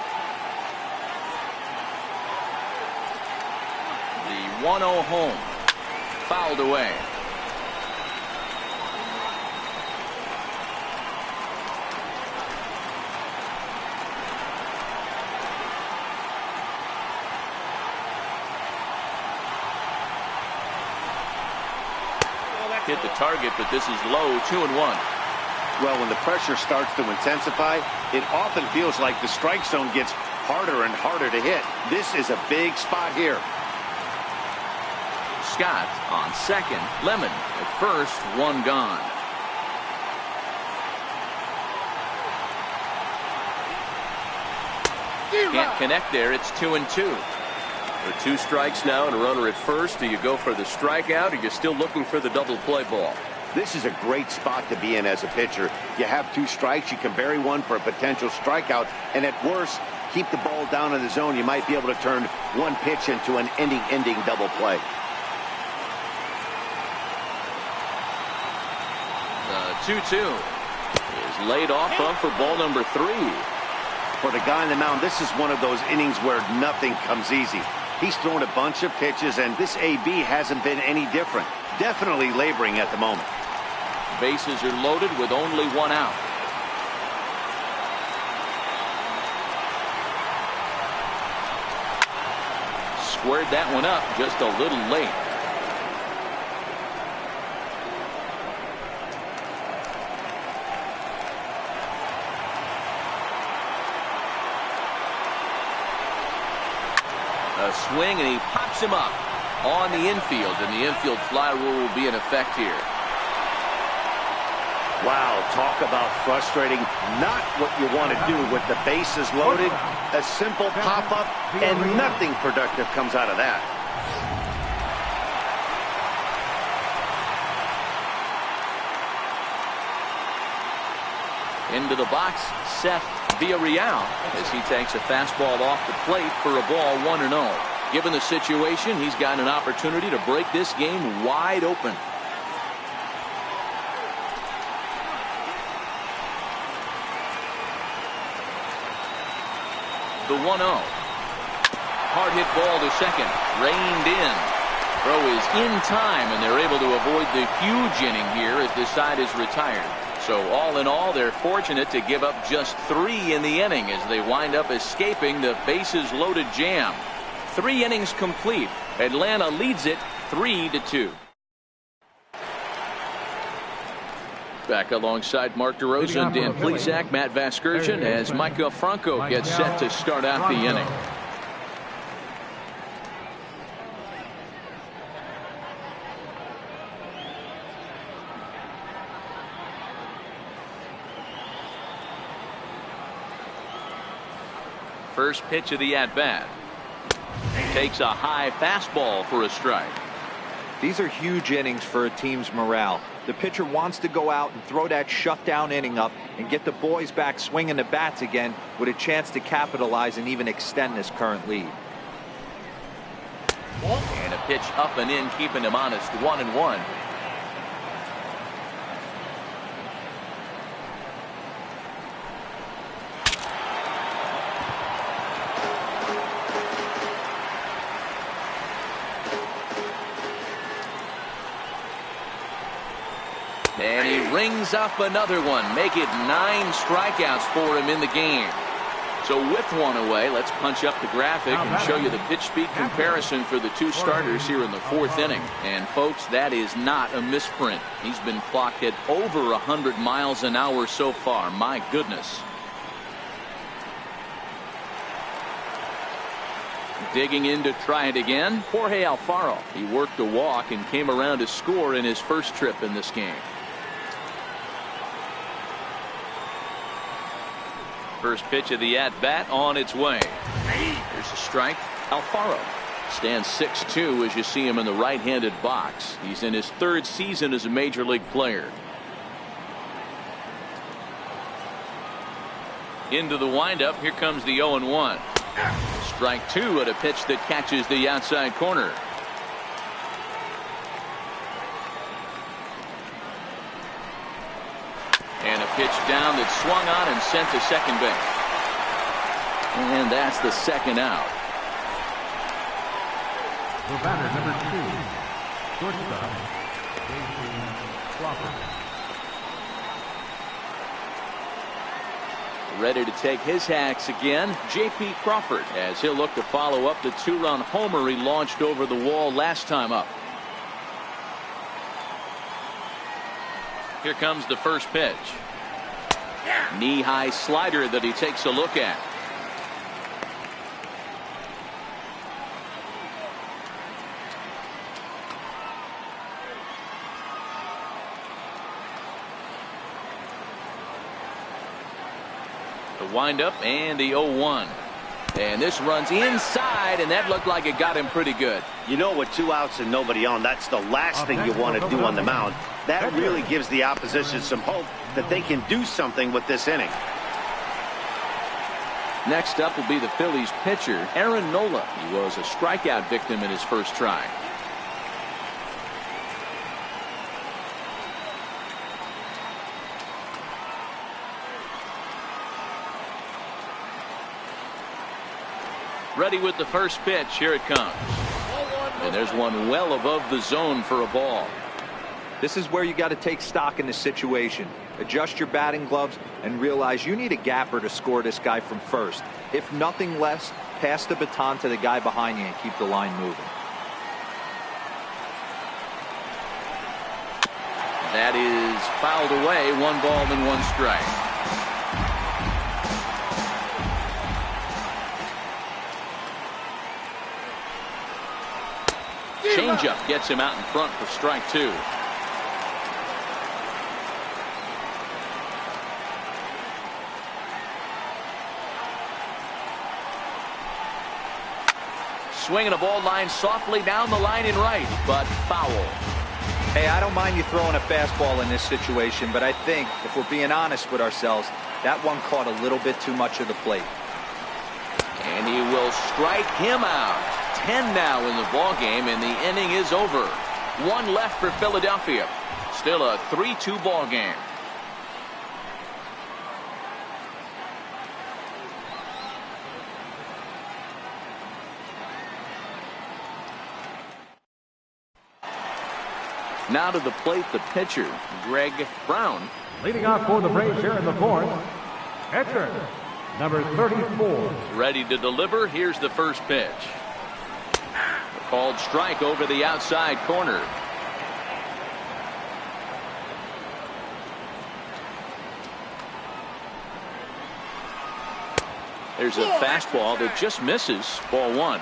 Speaker 1: The 1-0 home. Fouled away. hit the target, but this is low, 2-1.
Speaker 5: Well, when the pressure starts to intensify, it often feels like the strike zone gets harder and harder to hit. This is a big spot here.
Speaker 1: Scott on second. Lemon at first, one gone. Can't connect there. It's 2-2.
Speaker 7: With 2 strikes now and a runner at first, do you go for the strikeout, or you're still looking for the double play ball?
Speaker 5: This is a great spot to be in as a pitcher. You have 2 strikes, you can bury one for a potential strikeout, and at worst, keep the ball down in the zone. You might be able to turn one pitch into an ending double play.
Speaker 1: The 2-2 is laid off for ball number 3.
Speaker 5: For the guy on the mound, this is one of those innings where nothing comes easy. He's thrown a bunch of pitches, and this AB hasn't been any different. Definitely laboring at the moment.
Speaker 1: Bases are loaded with only 1 out. Squared that one up just a little late. A swing, and he pops him up on the infield, and the infield fly rule will be in effect here.
Speaker 5: Wow, talk about frustrating. Not what you want to do with the bases loaded. A simple pop-up, and nothing productive comes out of that.
Speaker 1: Into the box, Seth Villarreal, as he takes a fastball off the plate for a ball, 1-0. Given the situation, he's got an opportunity to break this game wide open. The 1-0. Hard hit ball to second. Reined in. Throw is in time, and they're able to avoid the huge inning here as this side is retired. So all in all, they're fortunate to give up just 3 in the inning as they wind up escaping the bases loaded jam. 3 innings complete. Atlanta leads it 3-2. Back alongside Mark DeRosa and Dan Plesac, Matt Vasgersian, as Micah Franco gets set to start out the inning. First pitch of the at-bat. Takes a high fastball for a strike.
Speaker 2: These are huge innings for a team's morale. The pitcher wants to go out and throw that shutdown inning up and get the boys back swinging the bats again with a chance to capitalize and even extend this current lead.
Speaker 1: And a pitch up and in, keeping him honest, 1-1. And he rings up another one. Make it 9 strikeouts for him in the game. So with 1 away, let's punch up the graphic and show you the pitch speed comparison for the 2 starters here in the 4th inning. And folks, that is not a misprint. He's been clocked at over 100 miles an hour so far. My goodness. Digging in to try it again, Jorge Alfaro. He worked a walk and came around to score in his first trip in this game. First pitch of the at-bat on its way. There's a strike. Alfaro stands 6'2" as you see him in the right-handed box. He's in his 3rd season as a major league player. Into the windup. Here comes the 0-1. Strike 2 at a pitch that catches the outside corner. And a pitch down that swung on and sent to second base. And that's the 2nd out.
Speaker 3: The batter, number 2, shortstop, J.P. Crawford.
Speaker 1: Ready to take his hacks again, J.P. Crawford, as he'll look to follow up the 2-run homer he launched over the wall last time up. Here comes the first pitch. Knee-high slider that he takes a look at. The windup and the 0-1. And this runs inside, and that looked like it got him pretty good.
Speaker 5: You know, with 2 outs and nobody on, that's the last thing you want to do on the mound. That really gives the opposition some hope that they can do something with this inning.
Speaker 1: Next up will be the Phillies pitcher, Aaron Nola. He was a strikeout victim in his first try. Ready with the first pitch. Here it comes. And there's one well above the zone for a ball.
Speaker 2: This is where you got to take stock in the situation. Adjust your batting gloves and realize you need a gapper to score this guy from first. If nothing less, pass the baton to the guy behind you and keep the line moving.
Speaker 1: That is fouled away. 1 ball and 1 strike. Changeup gets him out in front for strike 2. Swinging a ball line softly down the line in right, but foul.
Speaker 2: Hey, I don't mind you throwing a fastball in this situation, but I think if we're being honest with ourselves, that one caught a little bit too much of the plate.
Speaker 1: And he will strike him out. 10 now in the ball game, and the inning is over. 1 left for Philadelphia. Still a 3-2 ball game. Now to the plate, the pitcher, Greg Brown.
Speaker 3: Leading off for the Braves here in the 4th, pitcher, number 34.
Speaker 1: Ready to deliver. Here's the first pitch. Called strike over the outside corner. There's a fastball that just misses. Ball 1.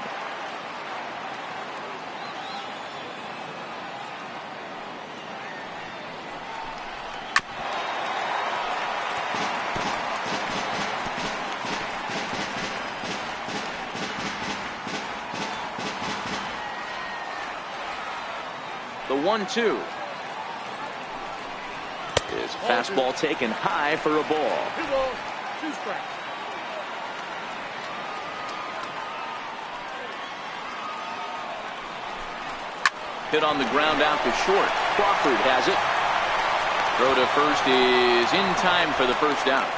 Speaker 1: The 1-2. His fastball taken high for a ball.
Speaker 4: 2 balls, 2 strikes.
Speaker 1: Hit on the ground out to short. Crawford has it. Throw to first is in time for the first out.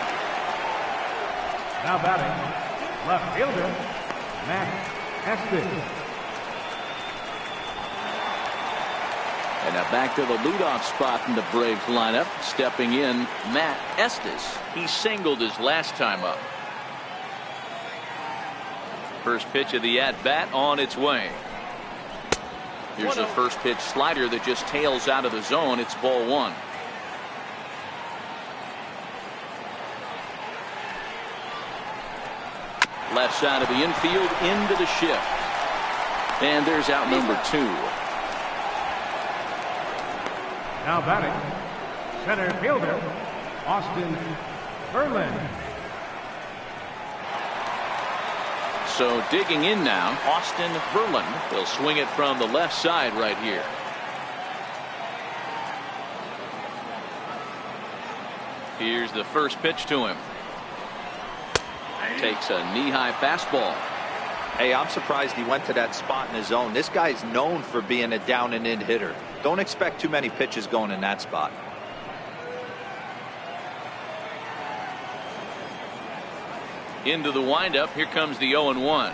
Speaker 3: Now batting, left fielder, Matt Estes.
Speaker 1: And now back to the leadoff spot in the Braves lineup. Stepping in, Matt Estes. He singled his last time up. First pitch of the at-bat on its way. Here's the first pitch slider that just tails out of the zone. It's ball 1. Left side of the infield into the shift. And there's out number 2.
Speaker 3: Now batting, center fielder, Austin Berlin.
Speaker 1: So digging in now, Austin Berlin will swing it from the left side right here. Here's the first pitch to him. Takes a knee-high fastball.
Speaker 2: Hey, I'm surprised he went to that spot in his zone. This guy's known for being a down and in hitter. Don't expect too many pitches going in that spot.
Speaker 1: Into the windup. Here comes the 0-1.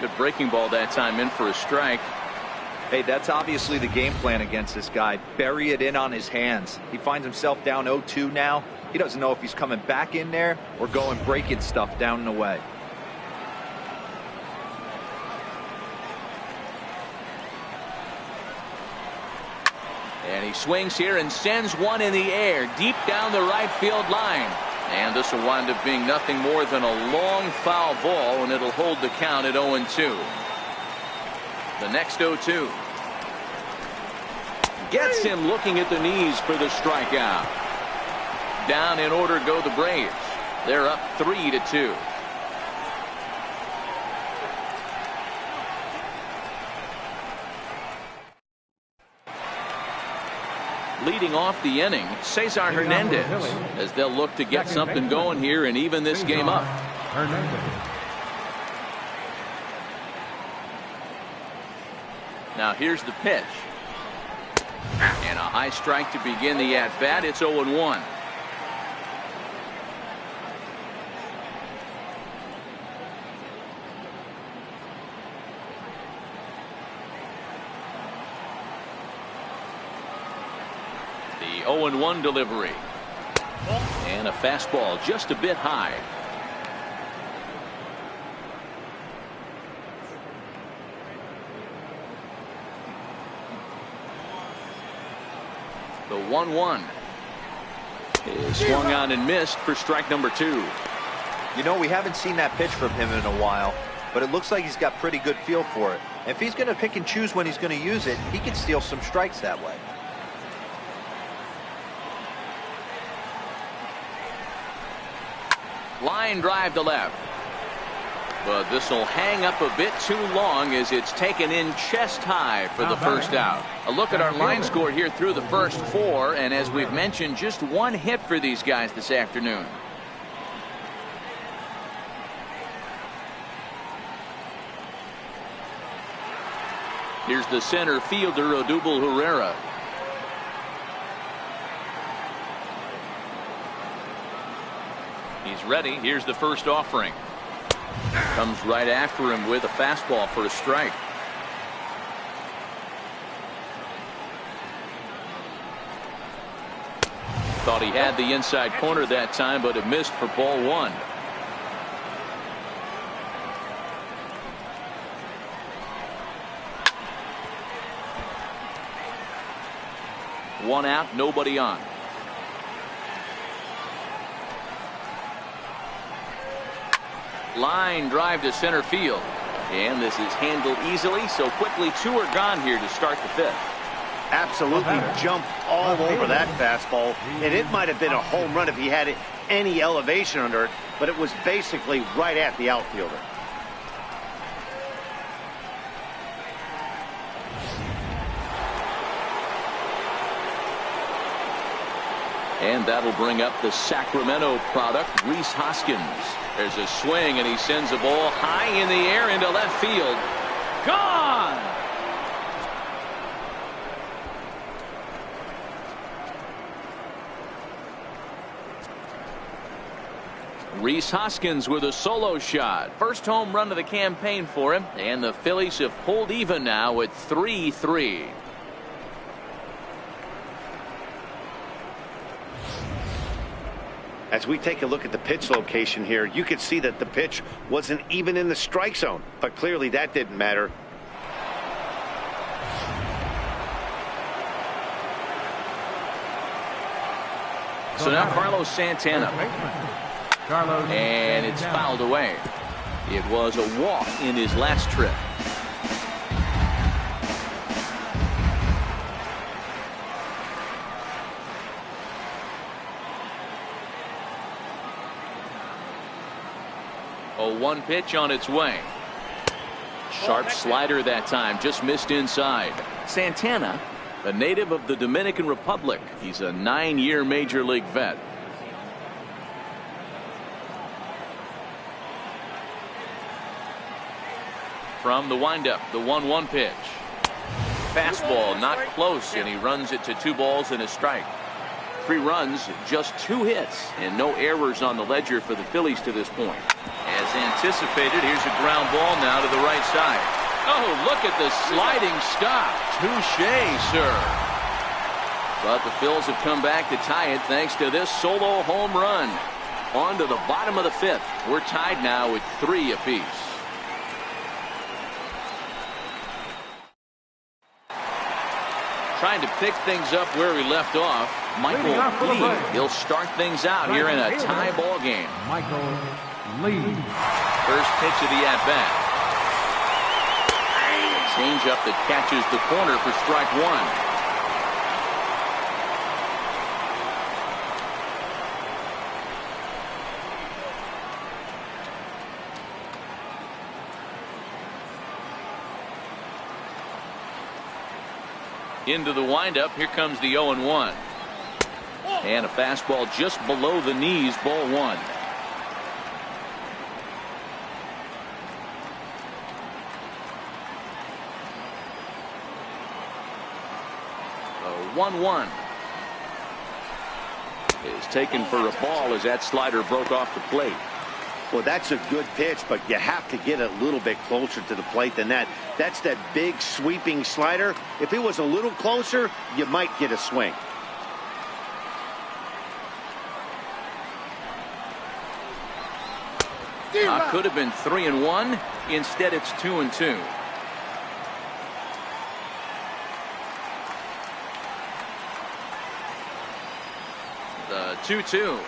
Speaker 1: Good breaking ball that time, in for a strike.
Speaker 2: Hey, that's obviously the game plan against this guy. Bury it in on his hands. He finds himself down 0-2 now. He doesn't know if he's coming back in there or going breaking stuff down and away.
Speaker 1: And he swings here and sends one in the air deep down the right field line. And this will wind up being nothing more than a long foul ball, and it'll hold the count at 0-2. The next 0-2. Gets him looking at the knees for the strikeout. Down in order go the Braves. They're up 3-2. Leading off the inning, Cesar Hernandez, as they'll look to get something going here and even this game up. Now here's the pitch. And a high strike to begin the at-bat. It's 0-1. The 0-1 delivery. And a fastball just a bit high. The 1-1 is swung on and missed for strike number 2.
Speaker 2: You know, we haven't seen that pitch from him in a while, but it looks like he's got pretty good feel for it. If he's going to pick and choose when he's going to use it, he can steal some strikes that way.
Speaker 1: Line drive to left. But this will hang up a bit too long as it's taken in chest high for the first out. A look at our line score here through the first 4, and as we've mentioned, just 1 hit for these guys this afternoon. Here's the center fielder, Odubel Herrera. He's ready. Here's the first offering. Comes right after him with a fastball for a strike. Thought he had the inside corner that time, but it missed for ball 1. One out, nobody on. Line drive to center field. And this is handled easily, so quickly 2 are gone here to start the 5th.
Speaker 5: Absolutely jumped all over that fastball, and it might have been a home run if he had any elevation under it, but it was basically right at the outfielder.
Speaker 1: And that'll bring up the Sacramento product, Rhys Hoskins. There's a swing, and he sends a ball high in the air into left field. Gone! Rhys Hoskins with a solo shot. First home run of the campaign for him, and the Phillies have pulled even now at 3-3.
Speaker 5: As we take a look at the pitch location here, you could see that the pitch wasn't even in the strike zone, but clearly that didn't matter.
Speaker 1: So now Carlos Santana. And it's fouled away. It was a walk in his last trip. A 1 pitch on its way. Sharp slider that time, just missed inside. Santana, a native of the Dominican Republic. He's a 9-year major league vet. From the windup, the 1-1 pitch. Fastball not close, and he runs it to 2 balls and a strike. 3 runs, just 2 hits, and no errors on the ledger for the Phillies to this point. As anticipated, here's a ground ball now to the right side. Oh, look at the sliding stop. Touché, sir. But the Phils have come back to tie it thanks to this solo home run. On to the bottom of the 5th. We're tied now with 3 apiece. Trying to pick things up where he left off. Michael Lee. He'll start things out here in a tie ball game.
Speaker 3: Michael Lee.
Speaker 1: First pitch of the at-bat. Change up that catches the corner for strike one. 1 into the windup. Here comes the 0-1. And a fastball just below the knees, ball 1. The 1-1 is taken for a ball as that slider broke off the plate.
Speaker 5: Well, that's a good pitch, but you have to get a little bit closer to the plate than that. That's that big sweeping slider. If it was a little closer, you might get a swing.
Speaker 1: Could have been 3-1. Instead, it's 2-2. The 2-2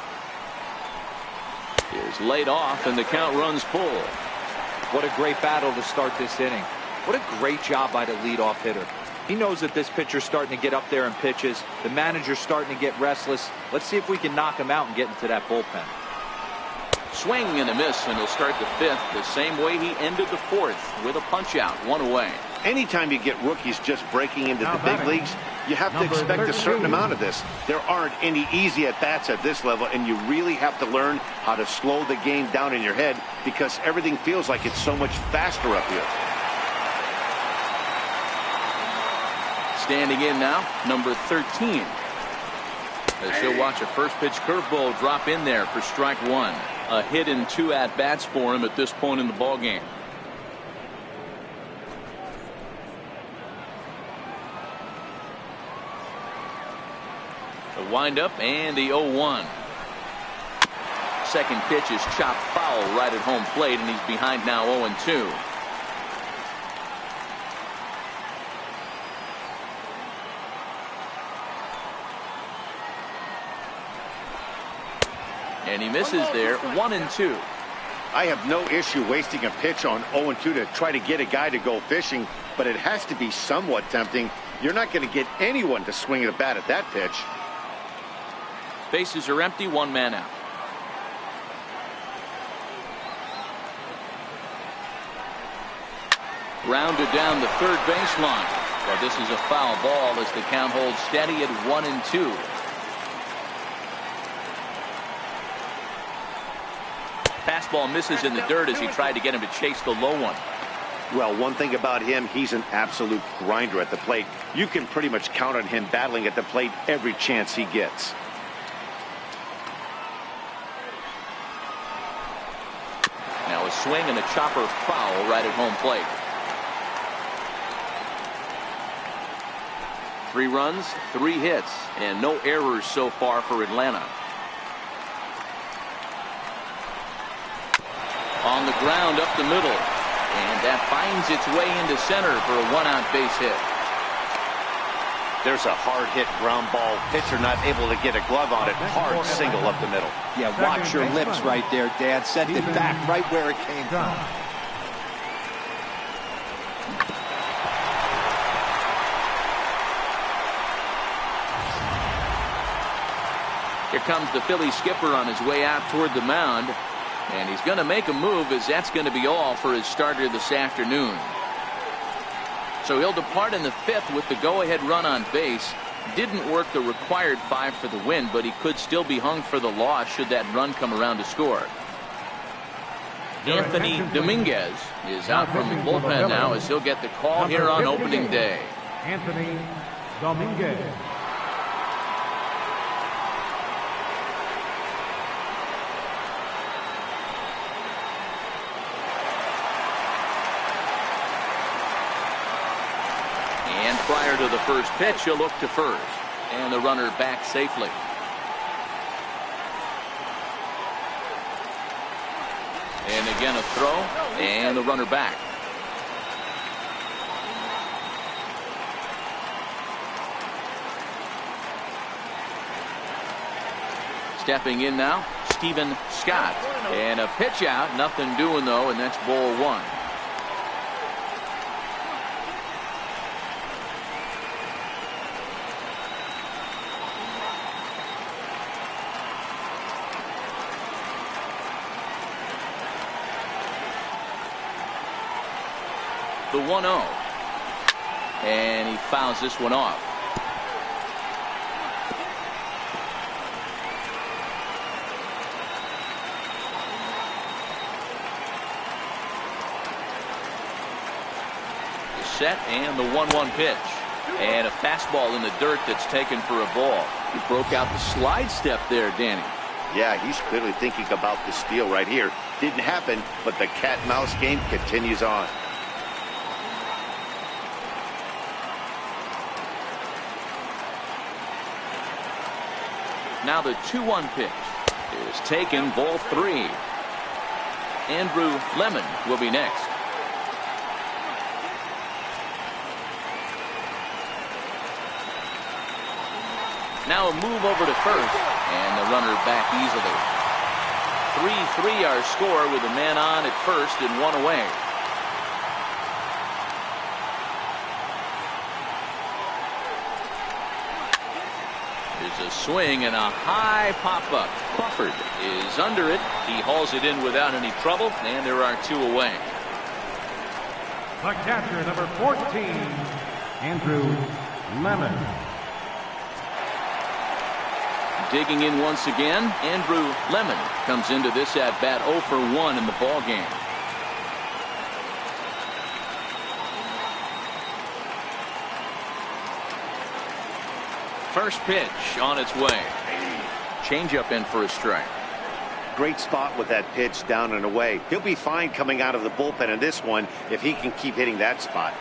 Speaker 1: is laid off, and the count runs full.
Speaker 2: What a great battle to start this inning. What a great job by the leadoff hitter. He knows that this pitcher's starting to get up there in pitches. The manager's starting to get restless. Let's see if we can knock him out and get into that bullpen.
Speaker 1: Swing and a miss, and he'll start the 5th the same way he ended the 4th, with a punch out, 1 away.
Speaker 5: Anytime you get rookies just breaking into the big leagues, you have to expect a certain amount of this. There aren't any easy at-bats at this level, and you really have to learn how to slow the game down in your head because everything feels like it's so much faster up here.
Speaker 1: Standing in now, number 13. As he'll watch a first pitch curveball drop in there for strike 1. A hit in 2 at-bats for him at this point in the ball game. The windup and the 0-1. Second pitch is chopped foul right at home plate, and he's behind now 0-2. And he misses there, 1-2.
Speaker 5: I have no issue wasting a pitch on 0-2 to try to get a guy to go fishing, but it has to be somewhat tempting. You're not going to get anyone to swing a bat at that pitch.
Speaker 1: Bases are empty, 1 man out. Grounded down the third baseline. But this is a foul ball as the count holds steady at 1-2. Fastball misses in the dirt as he tried to get him to chase the low one.
Speaker 5: Well, one thing about him, he's an absolute grinder at the plate. You can pretty much count on him battling at the plate every chance he gets.
Speaker 1: Now a swing and a chopper foul right at home plate. 3 runs, 3 hits, and no errors so far for Atlanta. On the ground up the middle, and that finds its way into center for a 1-out base hit.
Speaker 5: There's a hard hit ground ball. Pitcher not able to get a glove on it. Hard single up the middle.
Speaker 2: Yeah, watch your lips right there, Dad. Sent it back right where it came from.
Speaker 1: Here comes the Phillies skipper on his way out toward the mound. And he's going to make a move, as that's going to be all for his starter this afternoon. So he'll depart in the 5th with the go-ahead run on base. Didn't work the required 5 for the win, but he could still be hung for the loss should that run come around to score. Anthony Dominguez is out from the bullpen now as he'll get the call here on opening day.
Speaker 3: Anthony Dominguez.
Speaker 1: And prior to the first pitch, he'll look to first. And the runner back safely. And again a throw. And the runner back. Stepping in now, Stephen Scott. And a pitch out, nothing doing though, and that's ball one. The 1-0. And he fouls this one off. The set and the 1-1 pitch. And a fastball in the dirt that's taken for a ball. He broke out the slide step there, Danny.
Speaker 5: Yeah, he's clearly thinking about the steal right here. Didn't happen, but the cat-and-mouse game continues on.
Speaker 1: Now the 2-1 pitch is taken, ball 3. Andrew Lemon will be next. Now a move over to first, and the runner back easily. 3-3 our score with a man on at first and one away. There's a swing and a high pop-up. Crawford is under it. He hauls it in without any trouble, and there are 2 away.
Speaker 3: The catcher, number 14, Andrew Lemon.
Speaker 1: Digging in once again, Andrew Lemon comes into this at-bat 0 for 1 in the ball game. First pitch on its way. Changeup in for a strike.
Speaker 5: Great spot with that pitch down and away. He'll be fine coming out of the bullpen in this one if he can keep hitting that spot.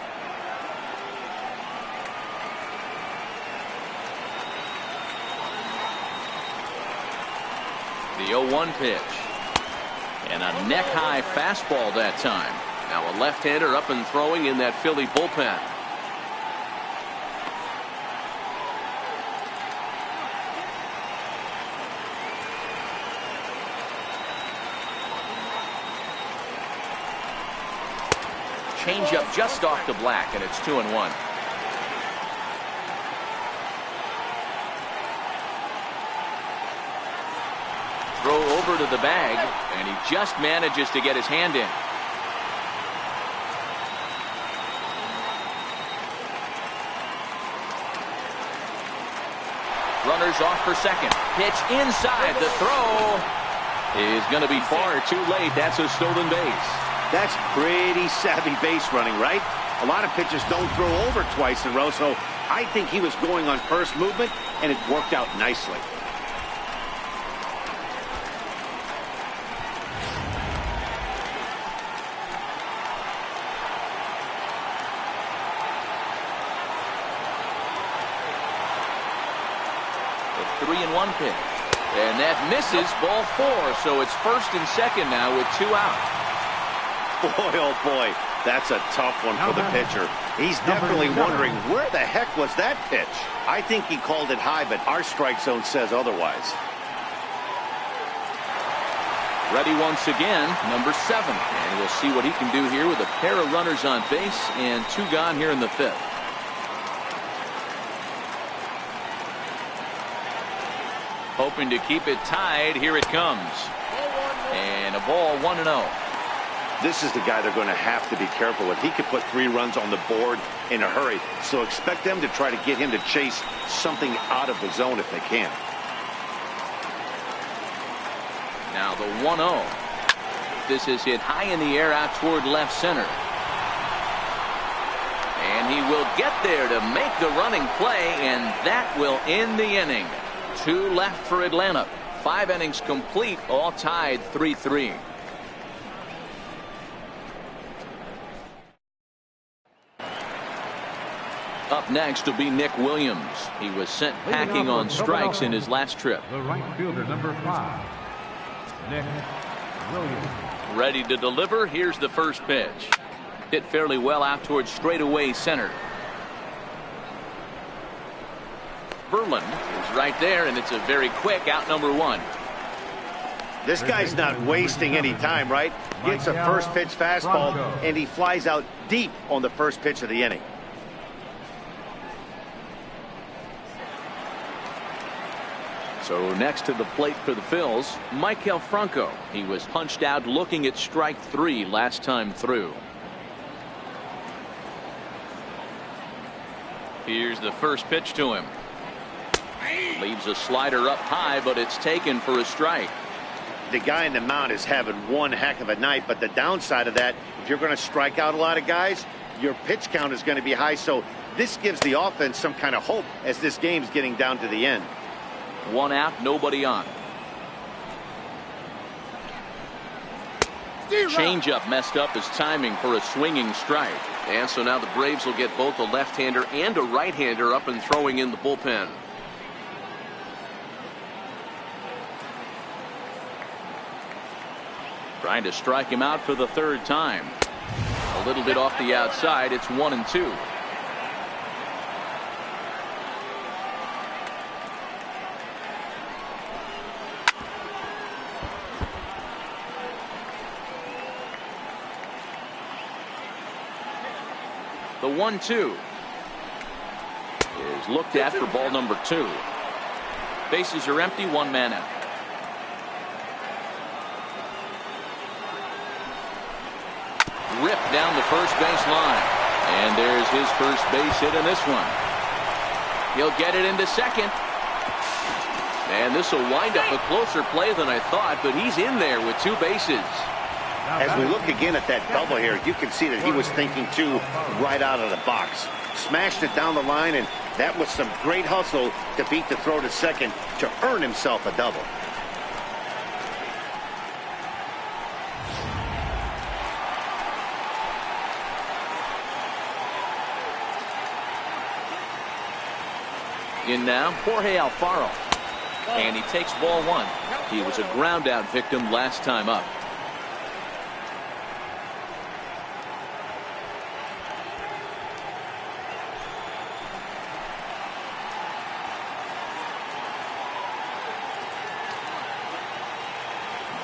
Speaker 1: The 0-1 pitch. And a neck-high fastball that time. Now a left-hander up and throwing in that Philly bullpen. Changeup just off the black, and it's 2-1. Throw over to the bag, and he just manages to get his hand in. Runners off for second. Pitch inside. The throw is going to be far too late. That's a stolen base.
Speaker 5: That's pretty savvy base running, right? A lot of pitchers don't throw over twice in a row, so I think he was going on first movement, and it worked out nicely.
Speaker 1: The 3-1 pitch. And that misses, ball 4, so it's first and second now with 2 out.
Speaker 5: Boy, oh boy, that's a tough one for the pitcher. He's definitely wondering, where the heck was that pitch? I think he called it high, but our strike zone says otherwise.
Speaker 1: Ready once again, number 7. And we'll see what he can do here with a pair of runners on base and 2 gone here in the 5th. Hoping to keep it tied. Here it comes. And a ball 1-0.
Speaker 5: This is the guy they're going to have to be careful with. He could put 3 runs on the board in a hurry. So expect them to try to get him to chase something out of the zone if they can.
Speaker 1: Now the 1-0. This is hit high in the air out toward left center. And he will get there to make the running play, and that will end the inning. 2 left for Atlanta. 5 innings complete, all tied 3-3. Up next will be Nick Williams. He was sent packing on strikes in his last trip.
Speaker 3: The right fielder, number 5, Nick Williams.
Speaker 1: Ready to deliver. Here's the first pitch. Hit fairly well out towards straightaway center. Verlin is right there, and it's a very quick out number 1.
Speaker 5: This guy's not wasting any time, right? Gets a first pitch fastball, and he flies out deep on the first pitch of the inning.
Speaker 1: So next to the plate for the Phils, Maikel Franco. He was punched out looking at strike 3 last time through. Here's the first pitch to him. Leaves a slider up high, but it's taken for a strike.
Speaker 5: The guy in the mound is having one heck of a night, but the downside of that, if you're going to strike out a lot of guys, your pitch count is going to be high. So this gives the offense some kind of hope as this game's getting down to the end.
Speaker 1: 1 out, nobody on. Changeup messed up his timing for a swinging strike. And so now the Braves will get both a left-hander and a right-hander up and throwing in the bullpen. Trying to strike him out for the 3rd time. A little bit off the outside. It's 1-2. The 1-2 is looked at for ball number 2. Bases are empty, 1 man out. Ripped down the first base line. And there's his first base hit in this one. He'll get it into second. And this will wind up a closer play than I thought, but he's in there with 2 bases.
Speaker 5: As we look again at that double here, you can see that he was thinking too right out of the box. Smashed it down the line, and that was some great hustle to beat the throw to second to earn himself a double.
Speaker 1: In now, Jorge Alfaro. And he takes ball 1. He was a ground out victim last time up.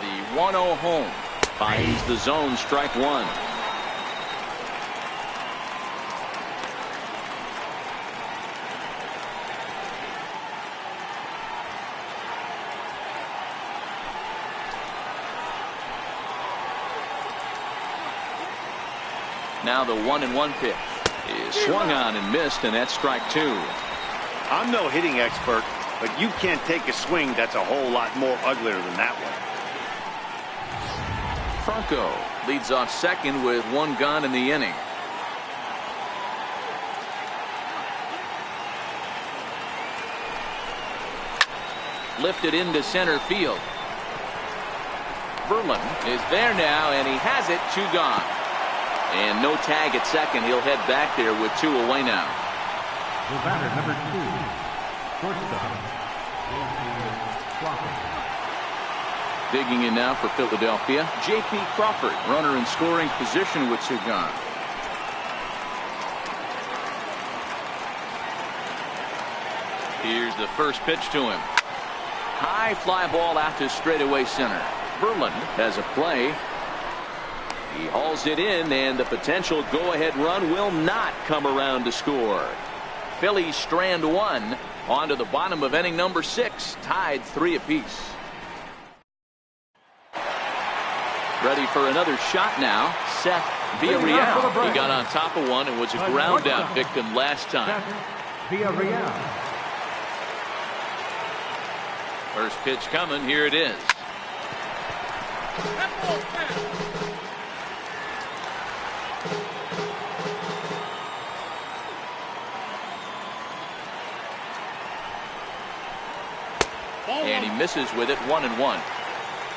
Speaker 1: The 1-0 home finds the zone, strike 1. Now the 1-1 pitch is swung on and missed, and that's strike 2.
Speaker 5: I'm no hitting expert, but you can't take a swing that's a whole lot more uglier than that one.
Speaker 1: Franco leads off second with 1 gone in the inning. Lifted into center field. Verlin is there now, and he has it. 2 gone. And no tag at second. He'll head back there with 2 away now.
Speaker 3: The batter, number 2, shortstop, Crawford.
Speaker 1: Digging in now for Philadelphia, J.P. Crawford, runner in scoring position with 2 gone. Here's the first pitch to him. High fly ball out to straightaway center. Verlin has a play. He hauls it in, and the potential go-ahead run will not come around to score. Phillies strand 1 onto the bottom of inning number 6, tied 3 apiece. Ready for another shot now. Seth Villarreal. He got on top of one and was a ground out victim last time.
Speaker 3: Villarreal.
Speaker 1: First pitch coming. Here it is. And he misses with it. 1-1.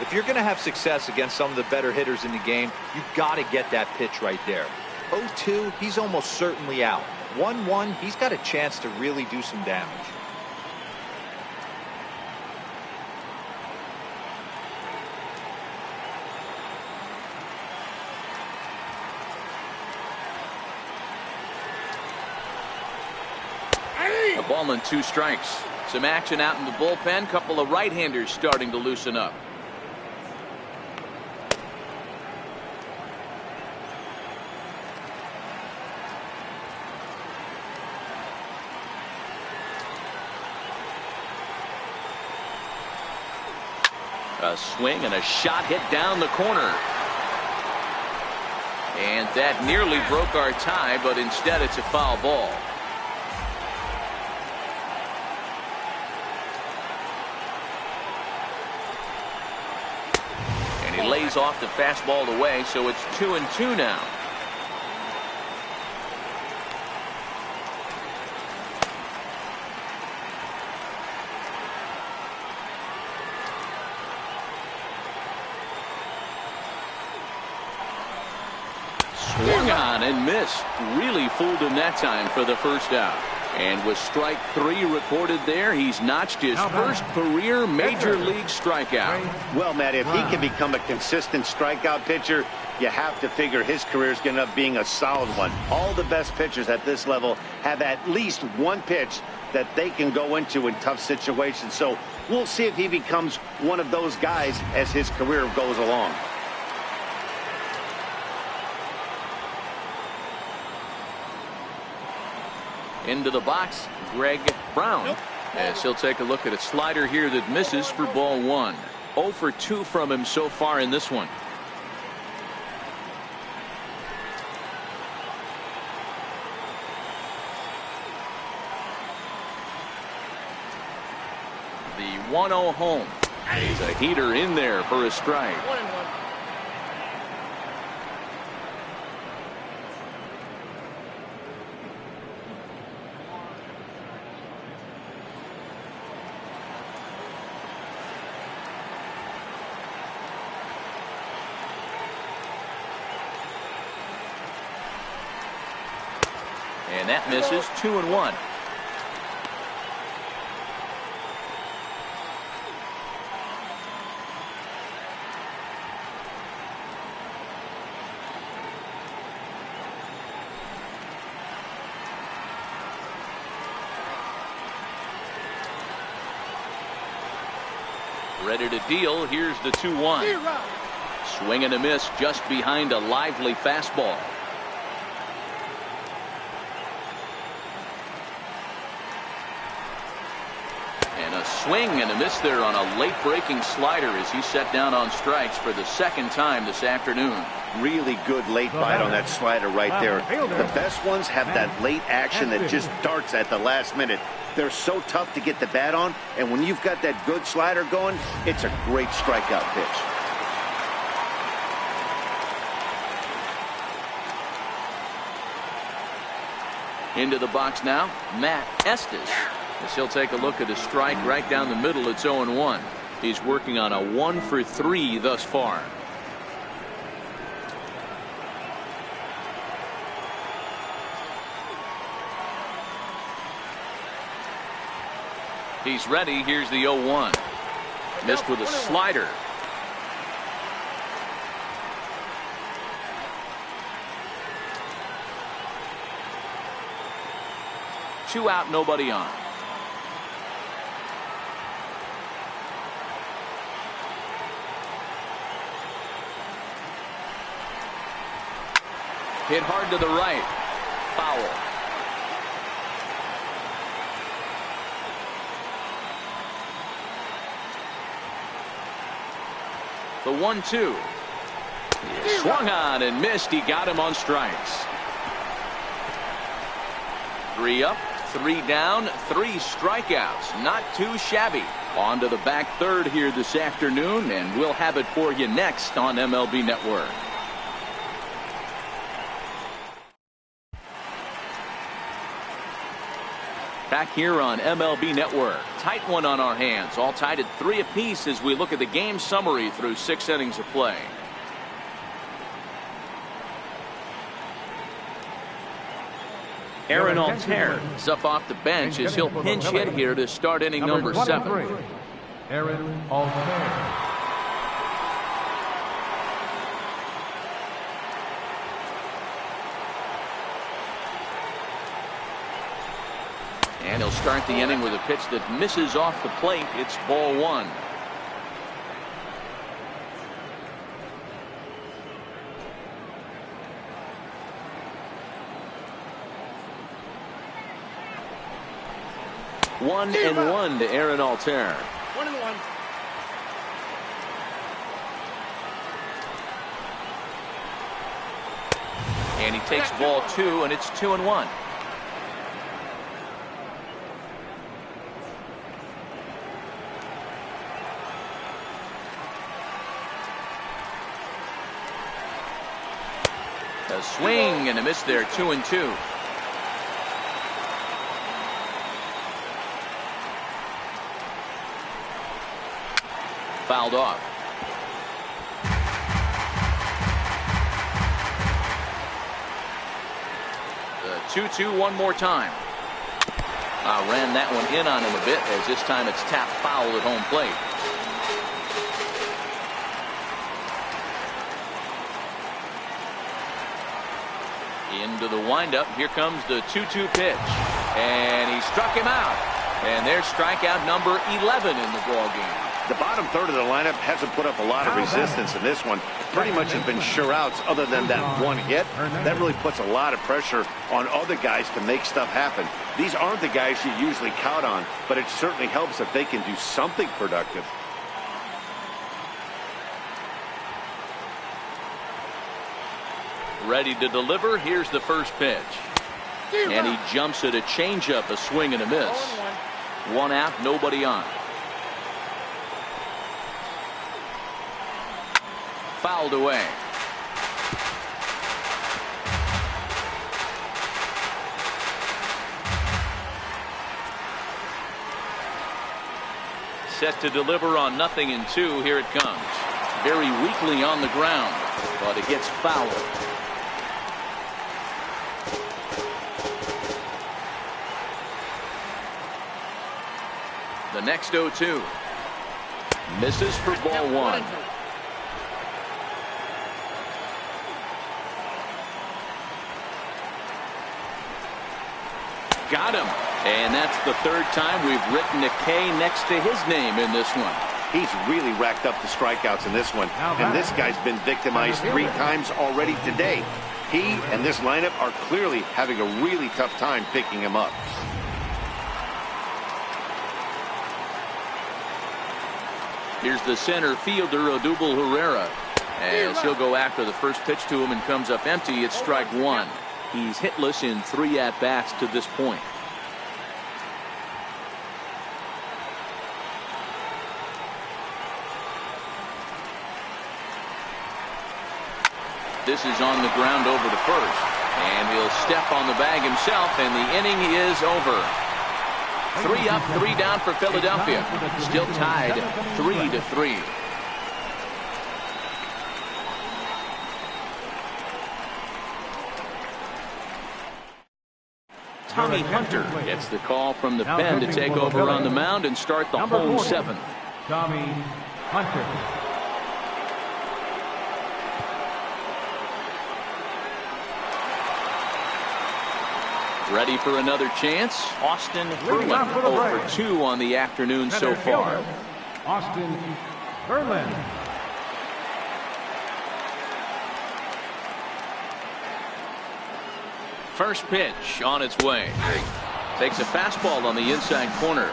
Speaker 2: If you're going to have success against some of the better hitters in the game, you've got to get that pitch right there. 0-2, he's almost certainly out. 1-1, he's got a chance to really do some damage.
Speaker 1: A ball and 2 strikes. Some action out in the bullpen. Couple of right-handers starting to loosen up. A swing and a shot hit down the corner. And that nearly broke our tie, but instead it's a foul ball. And he lays off the fastball away, so it's 2-2 now. Swung on and missed. Really fooled him that time for the first out. And with strike 3 recorded there, he's notched his first career major league strikeout.
Speaker 5: Well, Matt, if he can become a consistent strikeout pitcher, you have to figure his career is going to end up being a solid one. All the best pitchers at this level have at least one pitch that they can go into in tough situations. So we'll see if he becomes one of those guys as his career goes along.
Speaker 1: Into the box, Greg Brown. As he'll take a look at a slider here that misses for ball 1. 0 for 2 from him so far in this one. The 1-0 home. He's a heater in there for a strike.
Speaker 4: 1-1.
Speaker 1: And that misses. 2-1. Ready to deal. Here's the 2-1. Swing and a miss just behind a lively fastball. And a swing and a miss there on a late breaking slider as he set down on strikes for the second time this afternoon.
Speaker 5: Really good late bite on that slider right there. The best ones have that late action that just darts at the last minute. They're so tough to get the bat on, and when you've got that good slider going, it's a great strikeout pitch.
Speaker 1: Into the box now, Matt Estes. As he'll take a look at a strike right down the middle. It's 0-1. He's working on a 1 for 3 thus far. He's ready. Here's the 0-1. Missed with a slider. Two out, nobody on. Hit hard to the right. Foul. The 1-2. Swung on and missed. He got him on strikes. 3 up, 3 down, 3 strikeouts. Not too shabby. On to the back third here this afternoon, and we'll have it for you next on MLB Network. Back here on MLB Network. Tight one on our hands. All tied at 3 apiece as we look at the game summary through 6 innings of play. Aaron Altair is up off the bench as he'll pinch hit here to start inning number 7.
Speaker 3: Aaron Altair.
Speaker 1: And he'll start the inning with a pitch that misses off the plate. It's ball 1. One and 1 to Aaron Altair.
Speaker 4: 1-1.
Speaker 1: And he takes ball 2, and it's 2-1. A swing and a miss there, 2-2. Fouled off. The 2-2 one more time. Ran that one in on him a bit, as this time it's tapped foul at home plate. Into the windup. Here comes the 2-2 pitch. And he struck him out. And there's strikeout number 11 in the ball game.
Speaker 5: The bottom third of the lineup hasn't put up a lot of resistance in this one. Pretty much has been sure outs other than that one hit. That really puts a lot of pressure on other guys to make stuff happen. These aren't the guys you usually count on, but it certainly helps if they can do something productive.
Speaker 1: Ready to deliver. Here's the first pitch. And he jumps at a changeup, a swing and a miss. One out, nobody on. Fouled away. Set to deliver on 0-2. Here it comes. Very weakly on the ground, but it gets fouled. The next 0-2. Misses for ball 1. Got him. And that's the third time we've written a K next to his name in this one.
Speaker 5: He's really racked up the strikeouts in this one. And this guy's been victimized 3 times already today. He and this lineup are clearly having a really tough time picking him up.
Speaker 1: Here's the center fielder, Odubel Herrera. As he'll go after the first pitch to him and comes up empty, it's strike 1. He's hitless in 3 at-bats to this point. This is on the ground over to first. And he'll step on the bag himself, and the inning is over. 3 up, 3 down for Philadelphia. Still tied 3-3. Tommy Hunter gets the call from the pen to take over on the mound and start the home 7th.
Speaker 3: Tommy Hunter.
Speaker 1: Ready for another chance. Austin Berlin 0-for-2 on the afternoon so far.
Speaker 3: Austin Berlin.
Speaker 1: First pitch on its way. Takes a fastball on the inside corner.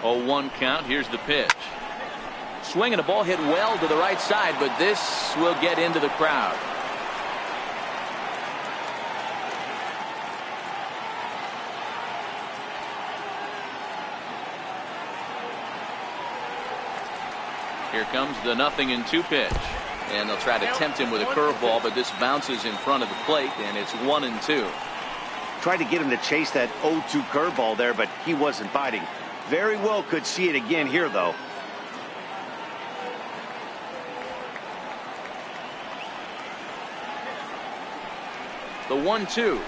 Speaker 1: Oh, 1 count. Here's the pitch. Swinging a ball hit well to the right side, but this will get into the crowd. Here comes the 0-2 pitch. And they'll try to tempt him with a curveball, but this bounces in front of the plate, and it's 1-2.
Speaker 5: Tried to get him to chase that 0-2 curveball there, but he wasn't biting. Very well could see it again here, though.
Speaker 1: The 1-2.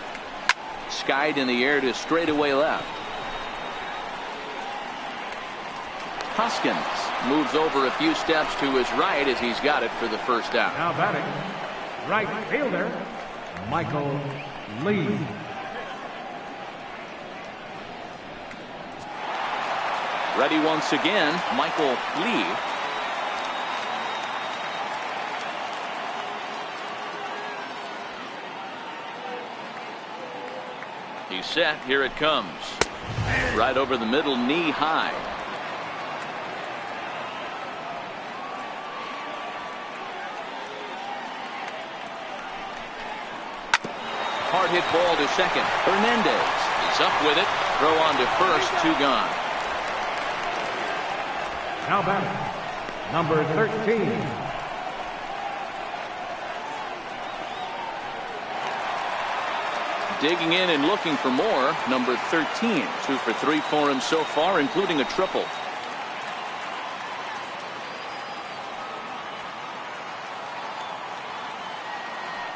Speaker 1: Skied in the air to straightaway left. Hoskins moves over a few steps to his right as he's got it for the first out.
Speaker 3: Now batting, right fielder, Michael Lee.
Speaker 1: Ready once again, Michael Lee. He's set. Here it comes. Right over the middle, knee high. Hard hit ball to second. Hernandez is up with it. Throw on to first. 2 gone.
Speaker 3: Now batting, number 13.
Speaker 1: Digging in and looking for more. Number 13. 2 for 3 for him so far, including a triple.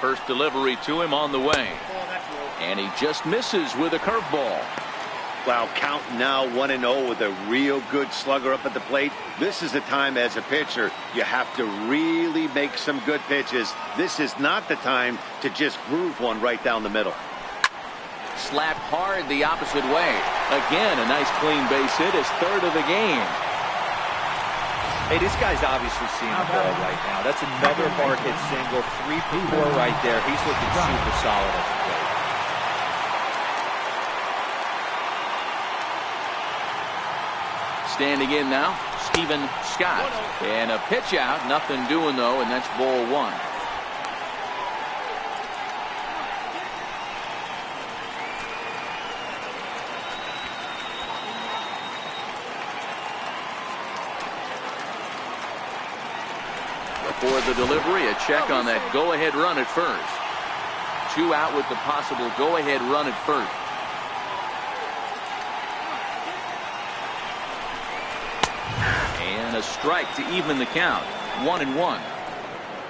Speaker 1: First delivery to him on the way. And he just misses with a curveball.
Speaker 5: Wow, count now 1-0 with a real good slugger up at the plate. This is the time as a pitcher you have to really make some good pitches. This is not the time to just groove one right down the middle.
Speaker 1: Slapped hard the opposite way. Again, a nice clean base hit, his 3rd of the game.
Speaker 2: Hey, this guy's obviously seeing the ball right now. That's another hard hit single. 3 for 4 right there. He's looking super solid at the plate.
Speaker 1: Standing in now, Stephen Scott. And a pitch out. Nothing doing, though, and that's ball 1. For the delivery, a check on that go-ahead run at first. 2 out with the possible go-ahead run at first. And a strike to even the count. 1-1.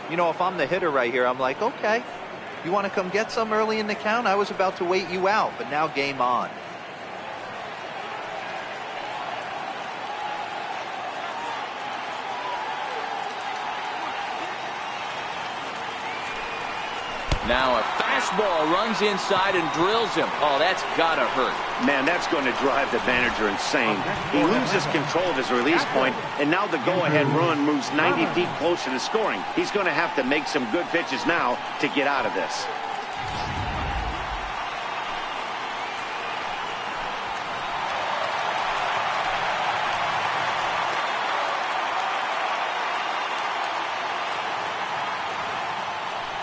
Speaker 2: You know, if I'm the hitter right here, I'm like, okay, you want to come get some early in the count? I was about to wait you out, but now game on.
Speaker 1: Now a fastball runs inside and drills him. Oh, that's gotta hurt.
Speaker 5: Man, that's going to drive the manager insane. He loses control of his release point, and now the go-ahead run moves 90 feet closer to scoring. He's going to have to make some good pitches now to get out of this.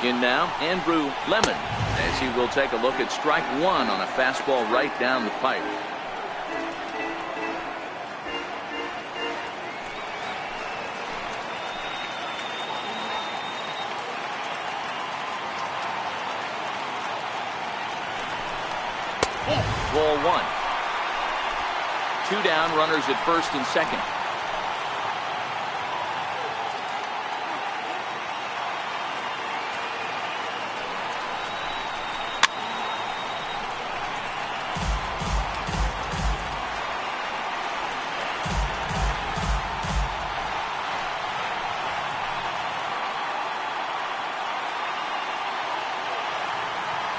Speaker 1: In now, Andrew Lemon, as he will take a look at strike 1 on a fastball right down the pipe. Ball 1. 2 down, runners at first and second.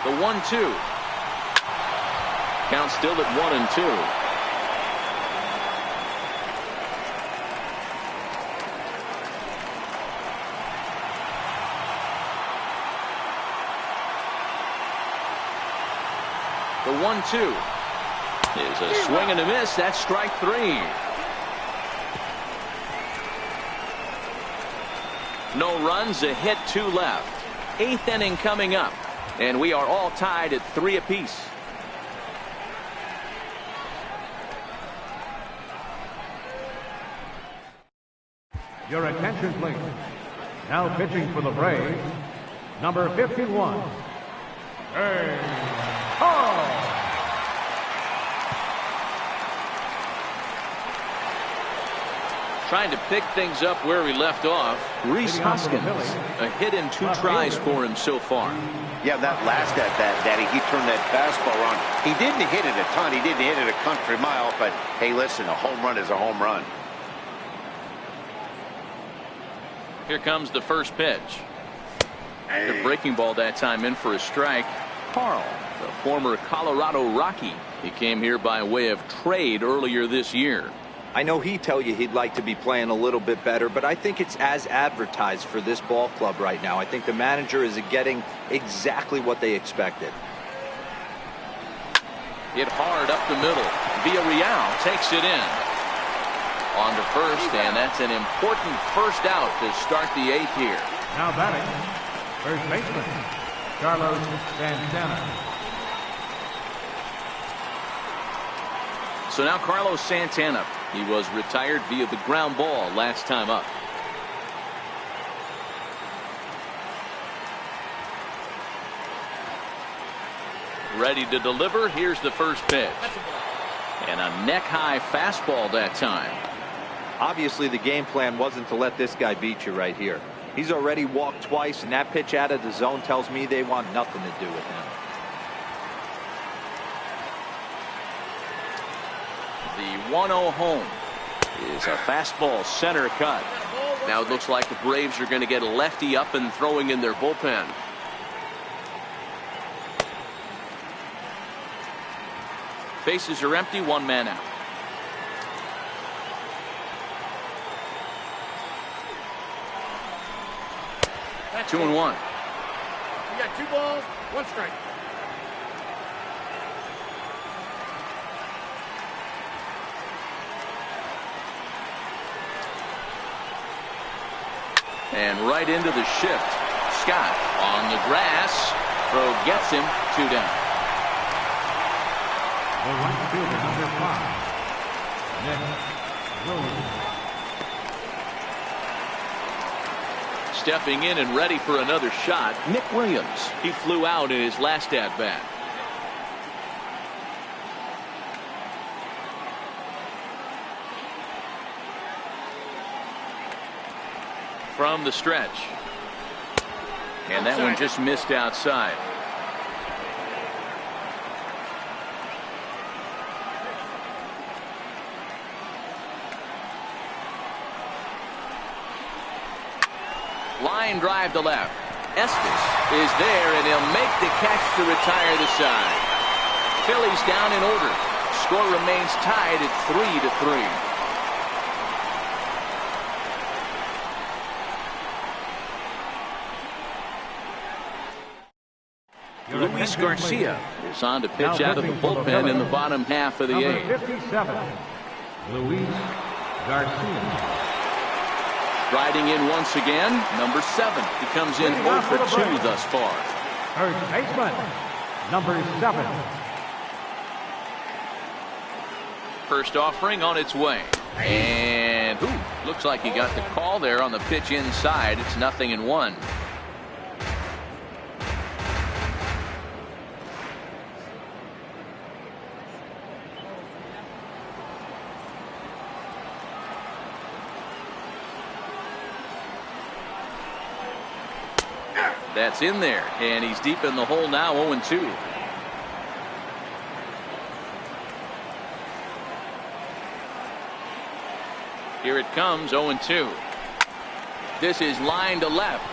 Speaker 1: The 1-2. Count still at 1-2. The 1-2 is a swing and a miss. That's strike 3. No runs, a hit, 2 left. 8th inning coming up. And we are all tied at 3 apiece.
Speaker 3: Your attention, please. Now pitching for the Braves, number 51. Hey, Carl.
Speaker 1: Trying to pick things up where we left off. Reese Hoskins, a hit in 2 tries for him so far.
Speaker 5: Yeah, that last at bat, Daddy, he turned that fastball on. He didn't hit it a ton. He didn't hit it a country mile. But, hey, listen, a home run is a home run.
Speaker 1: Here comes the first pitch. The breaking ball that time in for a strike. Carl, the former Colorado Rocky. He came here by way of trade earlier this year.
Speaker 2: I know he'd tell you he'd like to be playing a little bit better, but I think it's as advertised for this ball club right now. I think the manager is getting exactly what they expected.
Speaker 1: Hit hard up the middle. Villarreal takes it in. On to first, and that's an important first out to start the 8th here.
Speaker 3: Now batting, first baseman, Carlos Santana.
Speaker 1: So now Carlos Santana. He was retired via the ground ball last time up. Ready to deliver. Here's the first pitch. And a neck-high fastball that time.
Speaker 2: Obviously, the game plan wasn't to let this guy beat you right here. He's already walked twice, and that pitch out of the zone tells me they want nothing to do with him.
Speaker 1: The 1-0 home is a fastball center cut. Now it looks like the Braves are going to get a lefty up and throwing in their bullpen. Bases are empty, 1 man out.
Speaker 4: That's
Speaker 1: 2-1.
Speaker 4: You got 2 balls, 1 strike.
Speaker 1: And right into the shift. Scott on the grass. Throw gets him. 2 down.
Speaker 3: The right fielder, number 5, Nick Williams.
Speaker 1: Stepping in and ready for another shot, Nick Williams. He flew out in his last at bat. From the stretch. And that one just missed outside. Line drive to left. Estes is there, and he'll make the catch to retire the side. Phillies down in order. Score remains tied at 3-3. Luis Garcia is on to pitch out of the bullpen in the bottom half of the 8th.
Speaker 3: Number 57, Luis Garcia.
Speaker 1: Riding in once again, number 7. He comes in 0 for 2 thus far.
Speaker 3: First baseman, number 7.
Speaker 1: First offering on its way. And looks like he got the call there on the pitch inside. It's 0-1. That's in there, and he's deep in the hole now, 0-2. Here it comes, 0-2. This is line to left,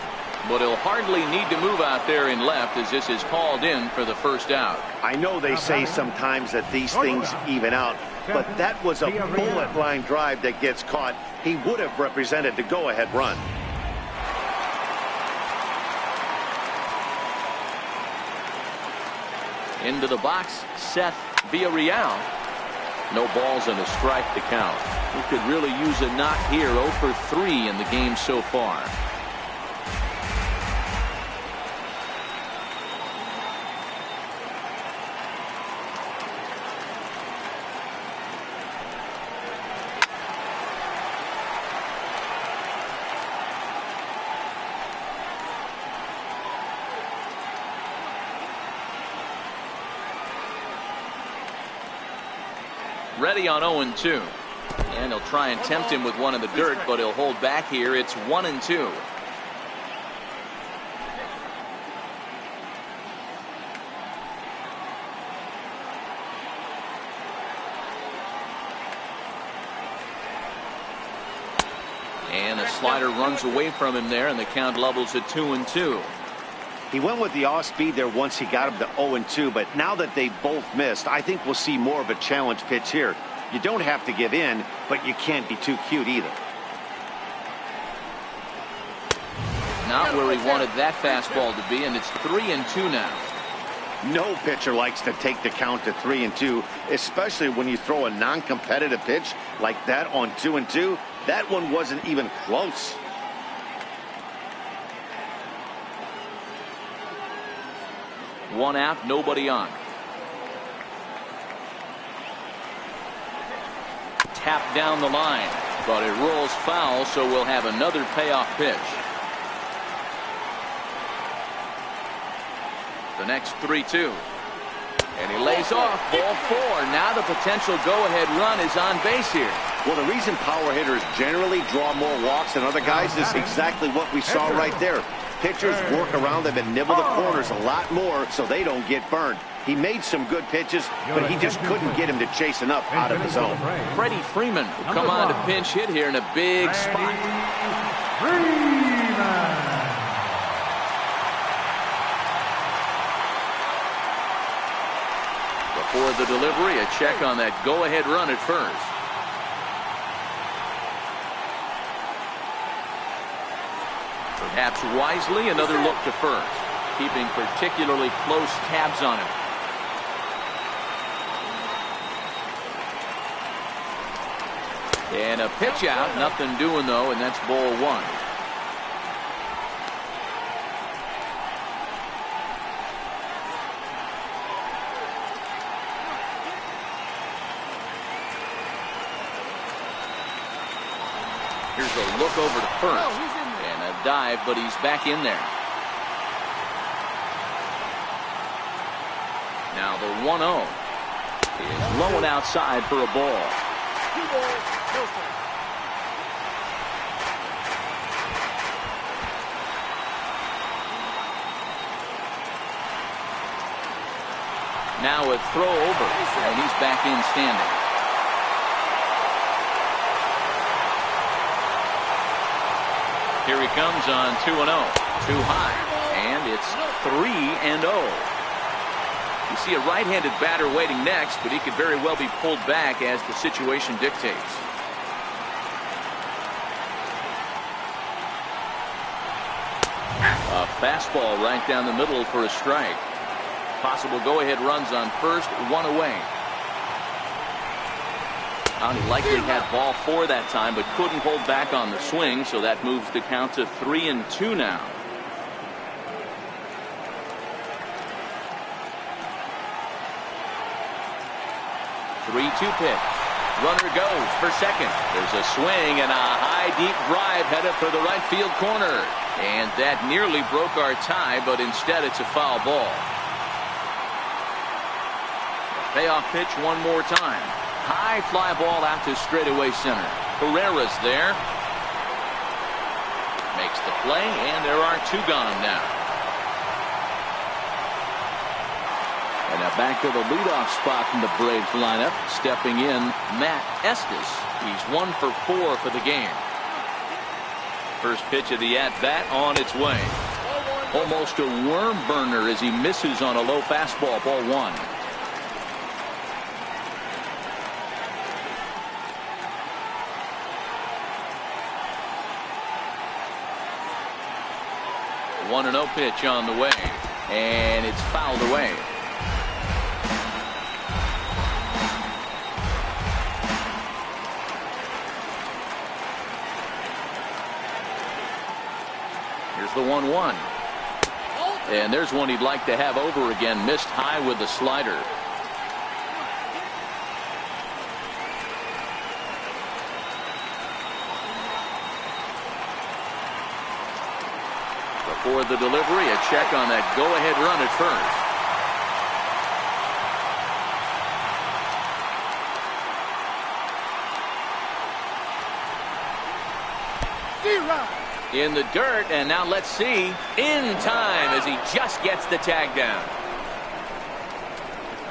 Speaker 1: but he'll hardly need to move out there in left as this is called in for the first out.
Speaker 5: I know they say sometimes that these things even out, but that was a bullet line drive that gets caught. He would have represented the go-ahead run.
Speaker 1: Into the box, Seth Villarreal. No balls and a strike to count. We could really use a knock here. 0 for 3 in the game so far. Ready on 0-2. And he'll try and tempt him with one in the dirt, but he'll hold back here. It's 1-2. And the slider runs away from him there, and the count levels at 2-2.
Speaker 5: He went with the off speed there once he got him to 0-2, but now that they both missed, I think we'll see more of a challenge pitch here. You don't have to give in, but you can't be too cute either.
Speaker 1: Not where he wanted that fastball to be, and it's 3-2 now.
Speaker 5: No pitcher likes to take the count to 3-2, especially when you throw a non-competitive pitch like that on 2-2. That one wasn't even close.
Speaker 1: One out, nobody on. Tap down the line, but it rolls foul, so we'll have another payoff pitch. The next 3-2. And he lays off. Ball 4. Now the potential go-ahead run is on base here.
Speaker 5: Well, the reason power hitters generally draw more walks than other guys is exactly what we saw right there. Pitchers work around them and nibble the corners a lot more so they don't get burned. He made some good pitches, but he just couldn't get him to chase enough out of the zone.
Speaker 1: Freddie Freeman will come on to pinch hit here in a big spot. Before the delivery, a check on that go-ahead run at first. Perhaps wisely, another look to first, keeping particularly close tabs on him. And a pitch out, nothing doing though, and that's ball 1. Here's a look over to first. And a dive, but he's back in there. Now the 1-0 is low and outside for a ball.
Speaker 4: 2 balls, no strikes.
Speaker 1: Now a throw over, and he's back in standing. Here he comes on 2-0. Too high. And it's 3-0. You see a right-handed batter waiting next, but he could very well be pulled back as the situation dictates. A fastball right down the middle for a strike. Possible go-ahead runs on first, 1 away. He likely had ball 4 that time, but couldn't hold back on the swing, so that moves the count to 3-2 now. Three-two pitch. Runner goes for second. There's a swing and a high, deep drive headed for the right field corner. And that nearly broke our tie, but instead it's a foul ball. Payoff pitch one more time. High fly ball out to straightaway center. Herrera's there. Makes the play, and there are 2 gone now. And now back to the leadoff spot in the Braves lineup. Stepping in, Matt Estes. He's 1 for 4 for the game. First pitch of the at-bat on its way. Almost a worm burner as he misses on a low fastball, ball 1. One 1-0 pitch on the way, and it's fouled away. Here's the 1-1. And there's one he'd like to have over again. Missed high with the slider. For the delivery, a check on that go-ahead run at first. In the dirt, and now let's see. In time as he just gets the tag down.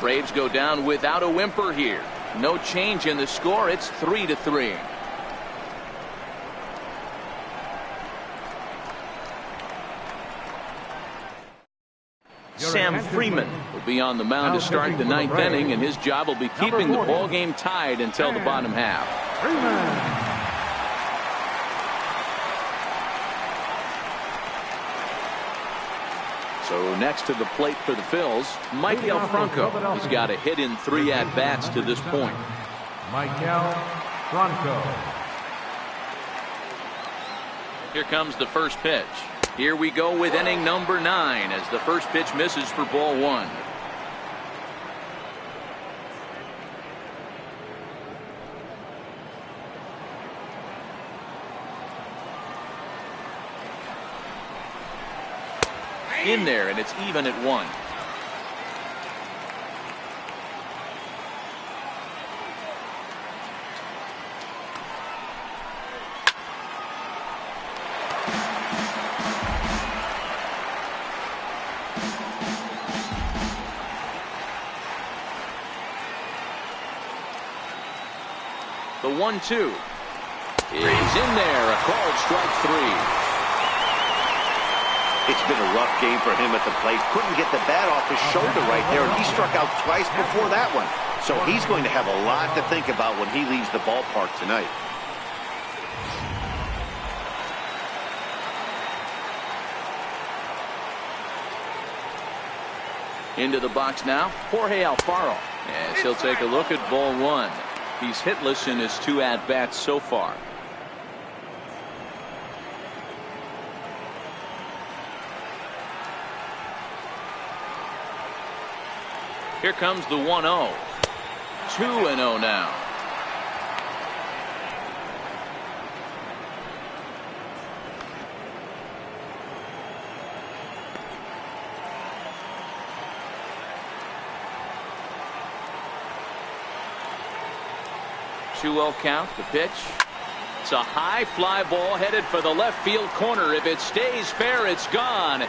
Speaker 1: Braves go down without a whimper here. No change in the score. It's 3-3. Sam Freeman will be on the mound to start the 9th inning, and his job will be keeping the ball game tied until the bottom half. So next to the plate for the Phils, Michael Franco. He's got a hit in 3 at-bats to this point.
Speaker 3: Michael Franco.
Speaker 1: Here comes the first pitch. Here we go with inning number 9 as the first pitch misses for ball 1. In there, and it's even at 1. The 1-2 is in there, a called strike 3.
Speaker 5: It's been a rough game for him at the plate. Couldn't get the bat off his shoulder right there, and he struck out twice before that one. So he's going to have a lot to think about when he leaves the ballpark tonight.
Speaker 1: Into the box now, Jorge Alfaro, as he'll take a look at ball 1. He's hitless in his 2 at-bats so far. Here comes the 1-0. 2-0 now. Two-0 count. The pitch. It's a high fly ball headed for the left field corner. If it stays fair, it's gone.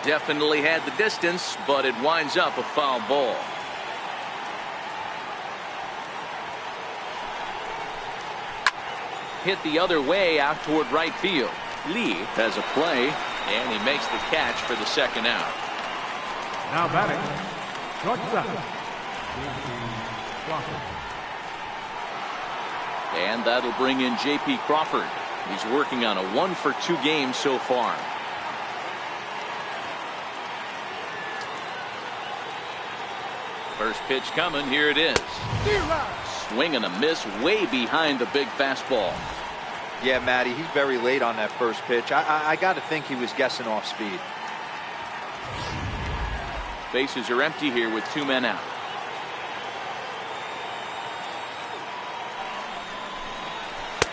Speaker 1: Definitely had the distance, but it winds up a foul ball. Hit the other way out toward right field. Lee has a play, and he makes the catch for the second out.
Speaker 3: Now batting, shortstop.
Speaker 1: And that'll bring in J.P. Crawford. He's working on a 1-for-2 game so far. First pitch coming. Here it is. Swing and a miss way behind the big fastball.
Speaker 2: Yeah, Matty, he's very late on that first pitch. I got to think he was guessing off speed.
Speaker 1: Bases are empty here with 2 men out.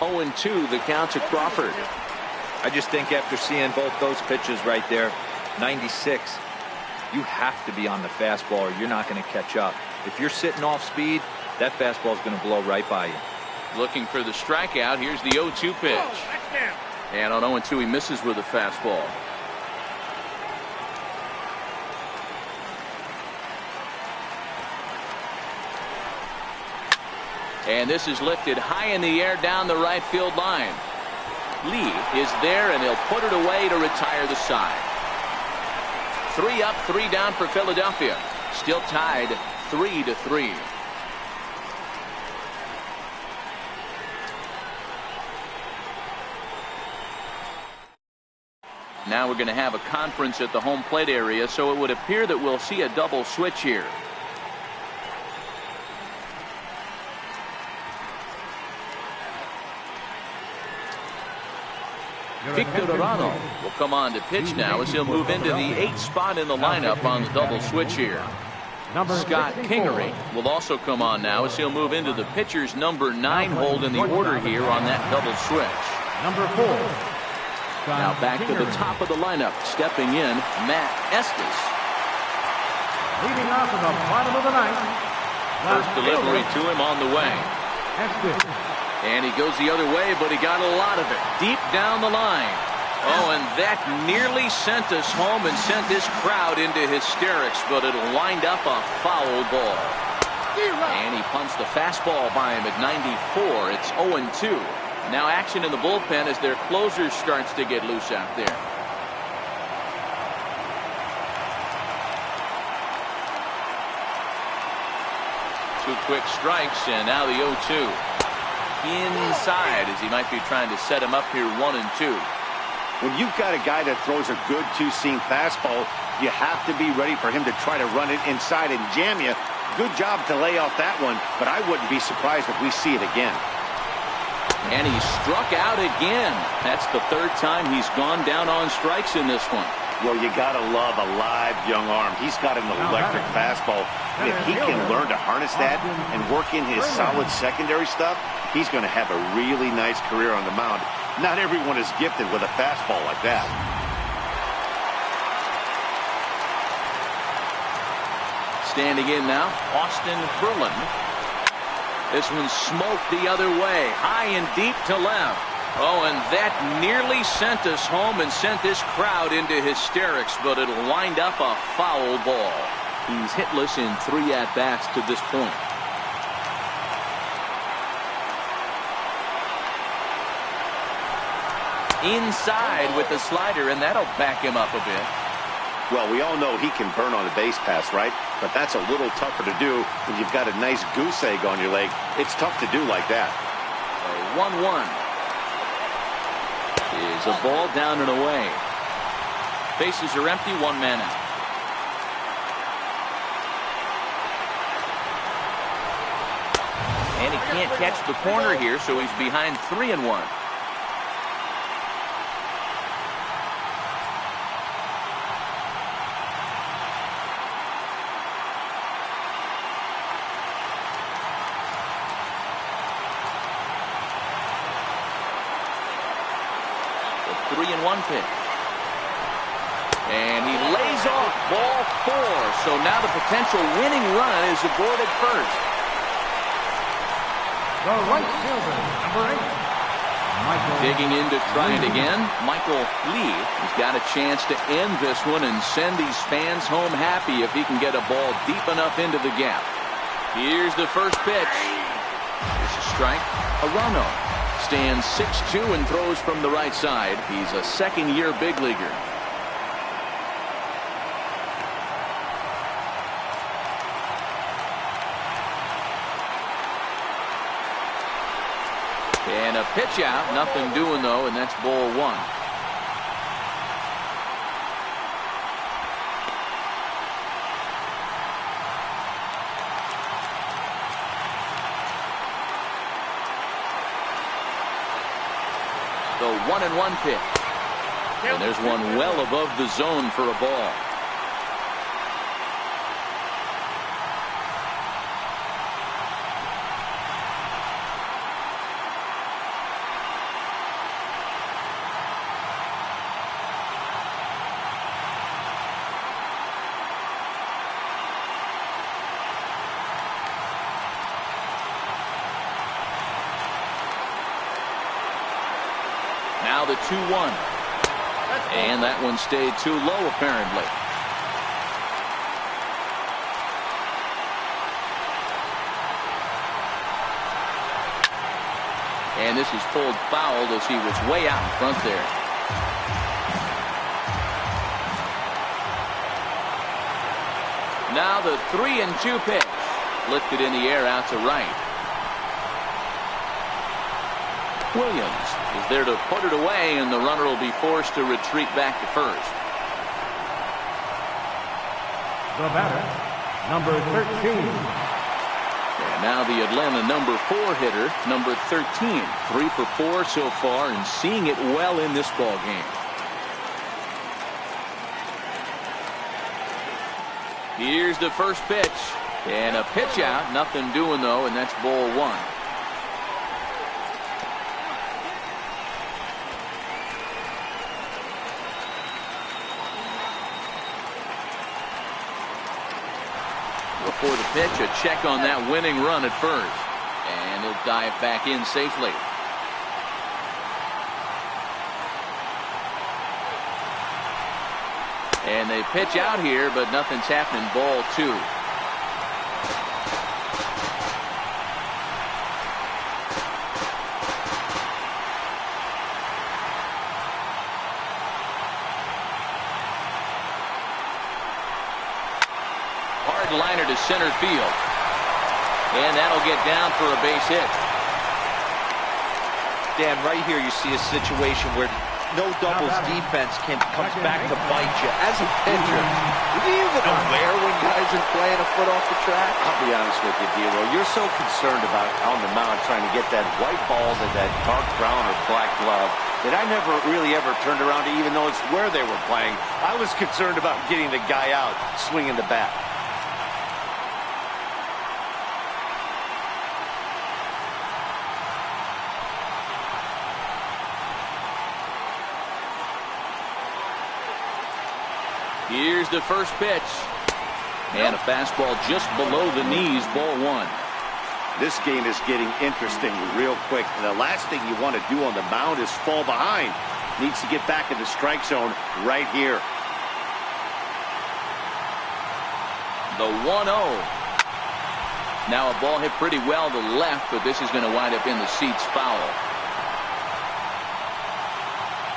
Speaker 1: Oh, and 2 the count to Crawford.
Speaker 2: I just think after seeing both those pitches right there, 96, you have to be on the fastball or you're not going to catch up. If you're sitting off speed, that fastball is going to blow right by you.
Speaker 1: Looking for the strikeout. Here's the 0-2 pitch. And on 0-2 he misses with a fastball. And this is lifted high in the air down the right field line. Lee is there, and he'll put it away to retire the side. 3 up, 3 down for Philadelphia. Still tied 3-3. Now we're going to have a conference at the home plate area, so it would appear that we'll see a double switch here. Victor Arano will come on to pitch now as he'll move into the 8th spot in the lineup on the double switch here. Scott Kingery will also come on now as he'll move into the pitcher's number 9 hold in the order here on that double switch.
Speaker 3: Number 4.
Speaker 1: Now back to the top of the lineup, stepping in, Matt Estes.
Speaker 3: Leading off in the bottom of the 9th.
Speaker 1: First delivery to him on the way.
Speaker 3: Estes.
Speaker 1: And he goes the other way, but he got a lot of it deep down the line. Oh, and that nearly sent us home and sent this crowd into hysterics, but it'll wind up a foul ball. And he punts the fastball by him at 94. It's 0-2. Now action in the bullpen as their closer starts to get loose out there. Two quick strikes, and now the 0-2. Inside as he might be trying to set him up here 1-2.
Speaker 5: When you've got a guy that throws a good 2-seam fastball, You have to be ready for him to try to run it inside and jam you. Good job to lay off that one, but I wouldn't be surprised if we see it again.
Speaker 1: And he struck out again. That's the third time he's gone down on strikes in this one.
Speaker 5: Well, you got to love a live young arm. He's got an electric fastball. And if he can learn to harness that and work in his solid secondary stuff, he's going to have a really nice career on the mound. Not everyone is gifted with a fastball like that.
Speaker 1: Standing in now, Austin Berlin. This one smoked the other way, high and deep to left. Oh, and that nearly sent us home and sent this crowd into hysterics, but it'll wind up a foul ball. He's hitless in 3 at-bats to this point. Inside with the slider, and that'll back him up a bit.
Speaker 5: Well, we all know he can burn on a base pass, right? But that's a little tougher to do when you've got a nice goose egg on your leg. It's tough to do like that.
Speaker 1: 1-1. Is a ball down and away. Bases are empty, 1 man out. And he can't catch the corner here, so he's behind 3-1. The 3-1 pitch. And he lays off ball 4. So now the potential winning run is aboard at first.
Speaker 3: The right fielder, number 8, Michael.
Speaker 1: Digging in to try it again. Michael Lee has got a chance to end this one and send these fans home happy if he can get a ball deep enough into the gap. Here's the first pitch. It's a strike. Arano stands 6'2" and throws from the right side. He's a second-year big leaguer. And a pitch out, nothing doing though, and that's ball 1. The 1-1 pitch. And there's one well above the zone for a ball. Now the 2-1. And that one stayed too low, apparently. And this is pulled foul as he was way out in front there. Now the 3-2 pitch. Lifted in the air out to right. Williams is there to put it away, and the runner will be forced to retreat back to first.
Speaker 3: The batter, number 13.
Speaker 1: And now the Atlanta number 4 hitter, number 13. 3 for 4 so far and seeing it well in this ball game. Here's the first pitch. And a pitch out. Nothing doing though, and that's ball 1. Before the pitch, a check on that winning run at first. And he'll dive back in safely. And they pitch out here, but nothing's happening. Ball 2. Liner to center field, and that'll get down for a base hit.
Speaker 2: Dan, right here you see a situation where no doubles defense comes back to bite you. As a pitcher, are you even aware when guys are playing a foot off the track?
Speaker 5: I'll be honest with you, D'Lo. You're so concerned about on the mound trying to get that white ball to that dark brown or black glove that I never really ever turned around to even notice where they were playing. I was concerned about getting the guy out swinging the bat.
Speaker 1: Here's the first pitch. And a fastball just below the knees, ball one.
Speaker 5: This game is getting interesting real quick. The last thing you want to do on the mound is fall behind. Needs to get back in the strike zone right here.
Speaker 1: The 1-0. Now a ball hit pretty well to left, but this is going to wind up in the seats foul.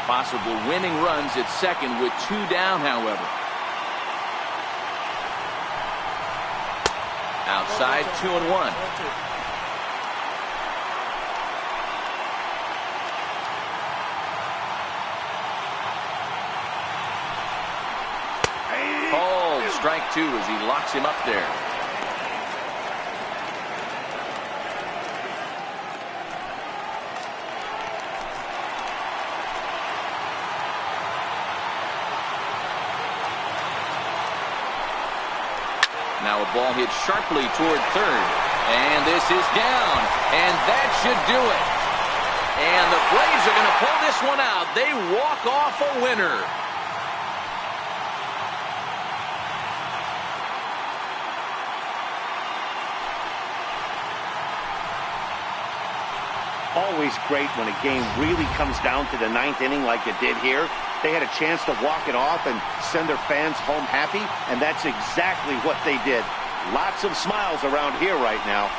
Speaker 1: Possible winning runs at second with 2 down, however. Outside, 2-1. Called strike 2 as he locks him up there. Now a ball hit sharply toward third. And this is down. And that should do it. And the Braves are going to pull this one out. They walk off a winner.
Speaker 5: Always great when a game really comes down to the 9th inning like it did here. They had a chance to walk it off and send their fans home happy, and that's exactly what they did. Lots of smiles around here right now.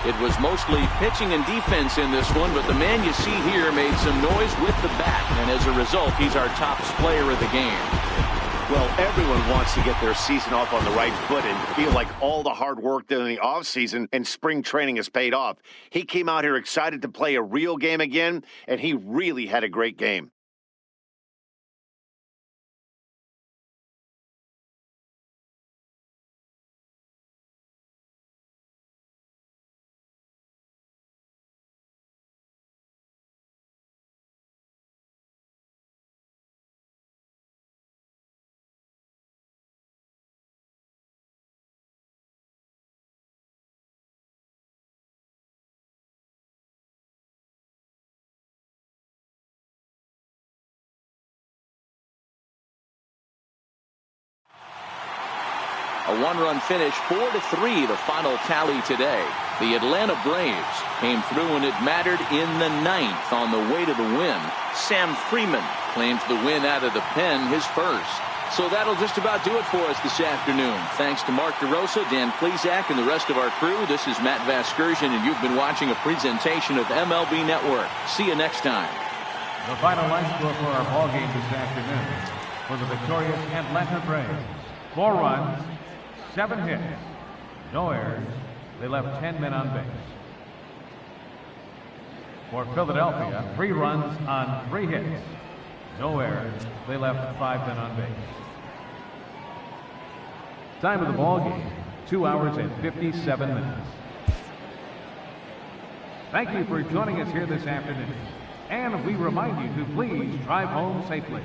Speaker 1: It was mostly pitching and defense in this one, but the man you see here made some noise with the bat, and as a result, he's our top player of the game.
Speaker 5: Well, everyone wants to get their season off on the right foot and feel like all the hard work during the offseason and spring training has paid off. He came out here excited to play a real game again, and he really had a great game.
Speaker 1: A 1-run finish, 4-3, the final tally today. The Atlanta Braves came through when it mattered in the 9th on the way to the win. Sam Freeman claims the win out of the pen, his first. So that'll just about do it for us this afternoon. Thanks to Mark DeRosa, Dan Plesac, and the rest of our crew. This is Matt Vasgersian, and you've been watching a presentation of MLB Network. See you next time.
Speaker 3: The final line score for our ball game this afternoon for the victorious Atlanta Braves: 4 runs, 7 hits, no errors. They left 10 men on base. For Philadelphia, 3 runs on 3 hits, no errors. They left 5 men on base. Time of the ball game, 2 hours and 57 minutes. Thank you for joining us here this afternoon. And we remind you to please drive home safely.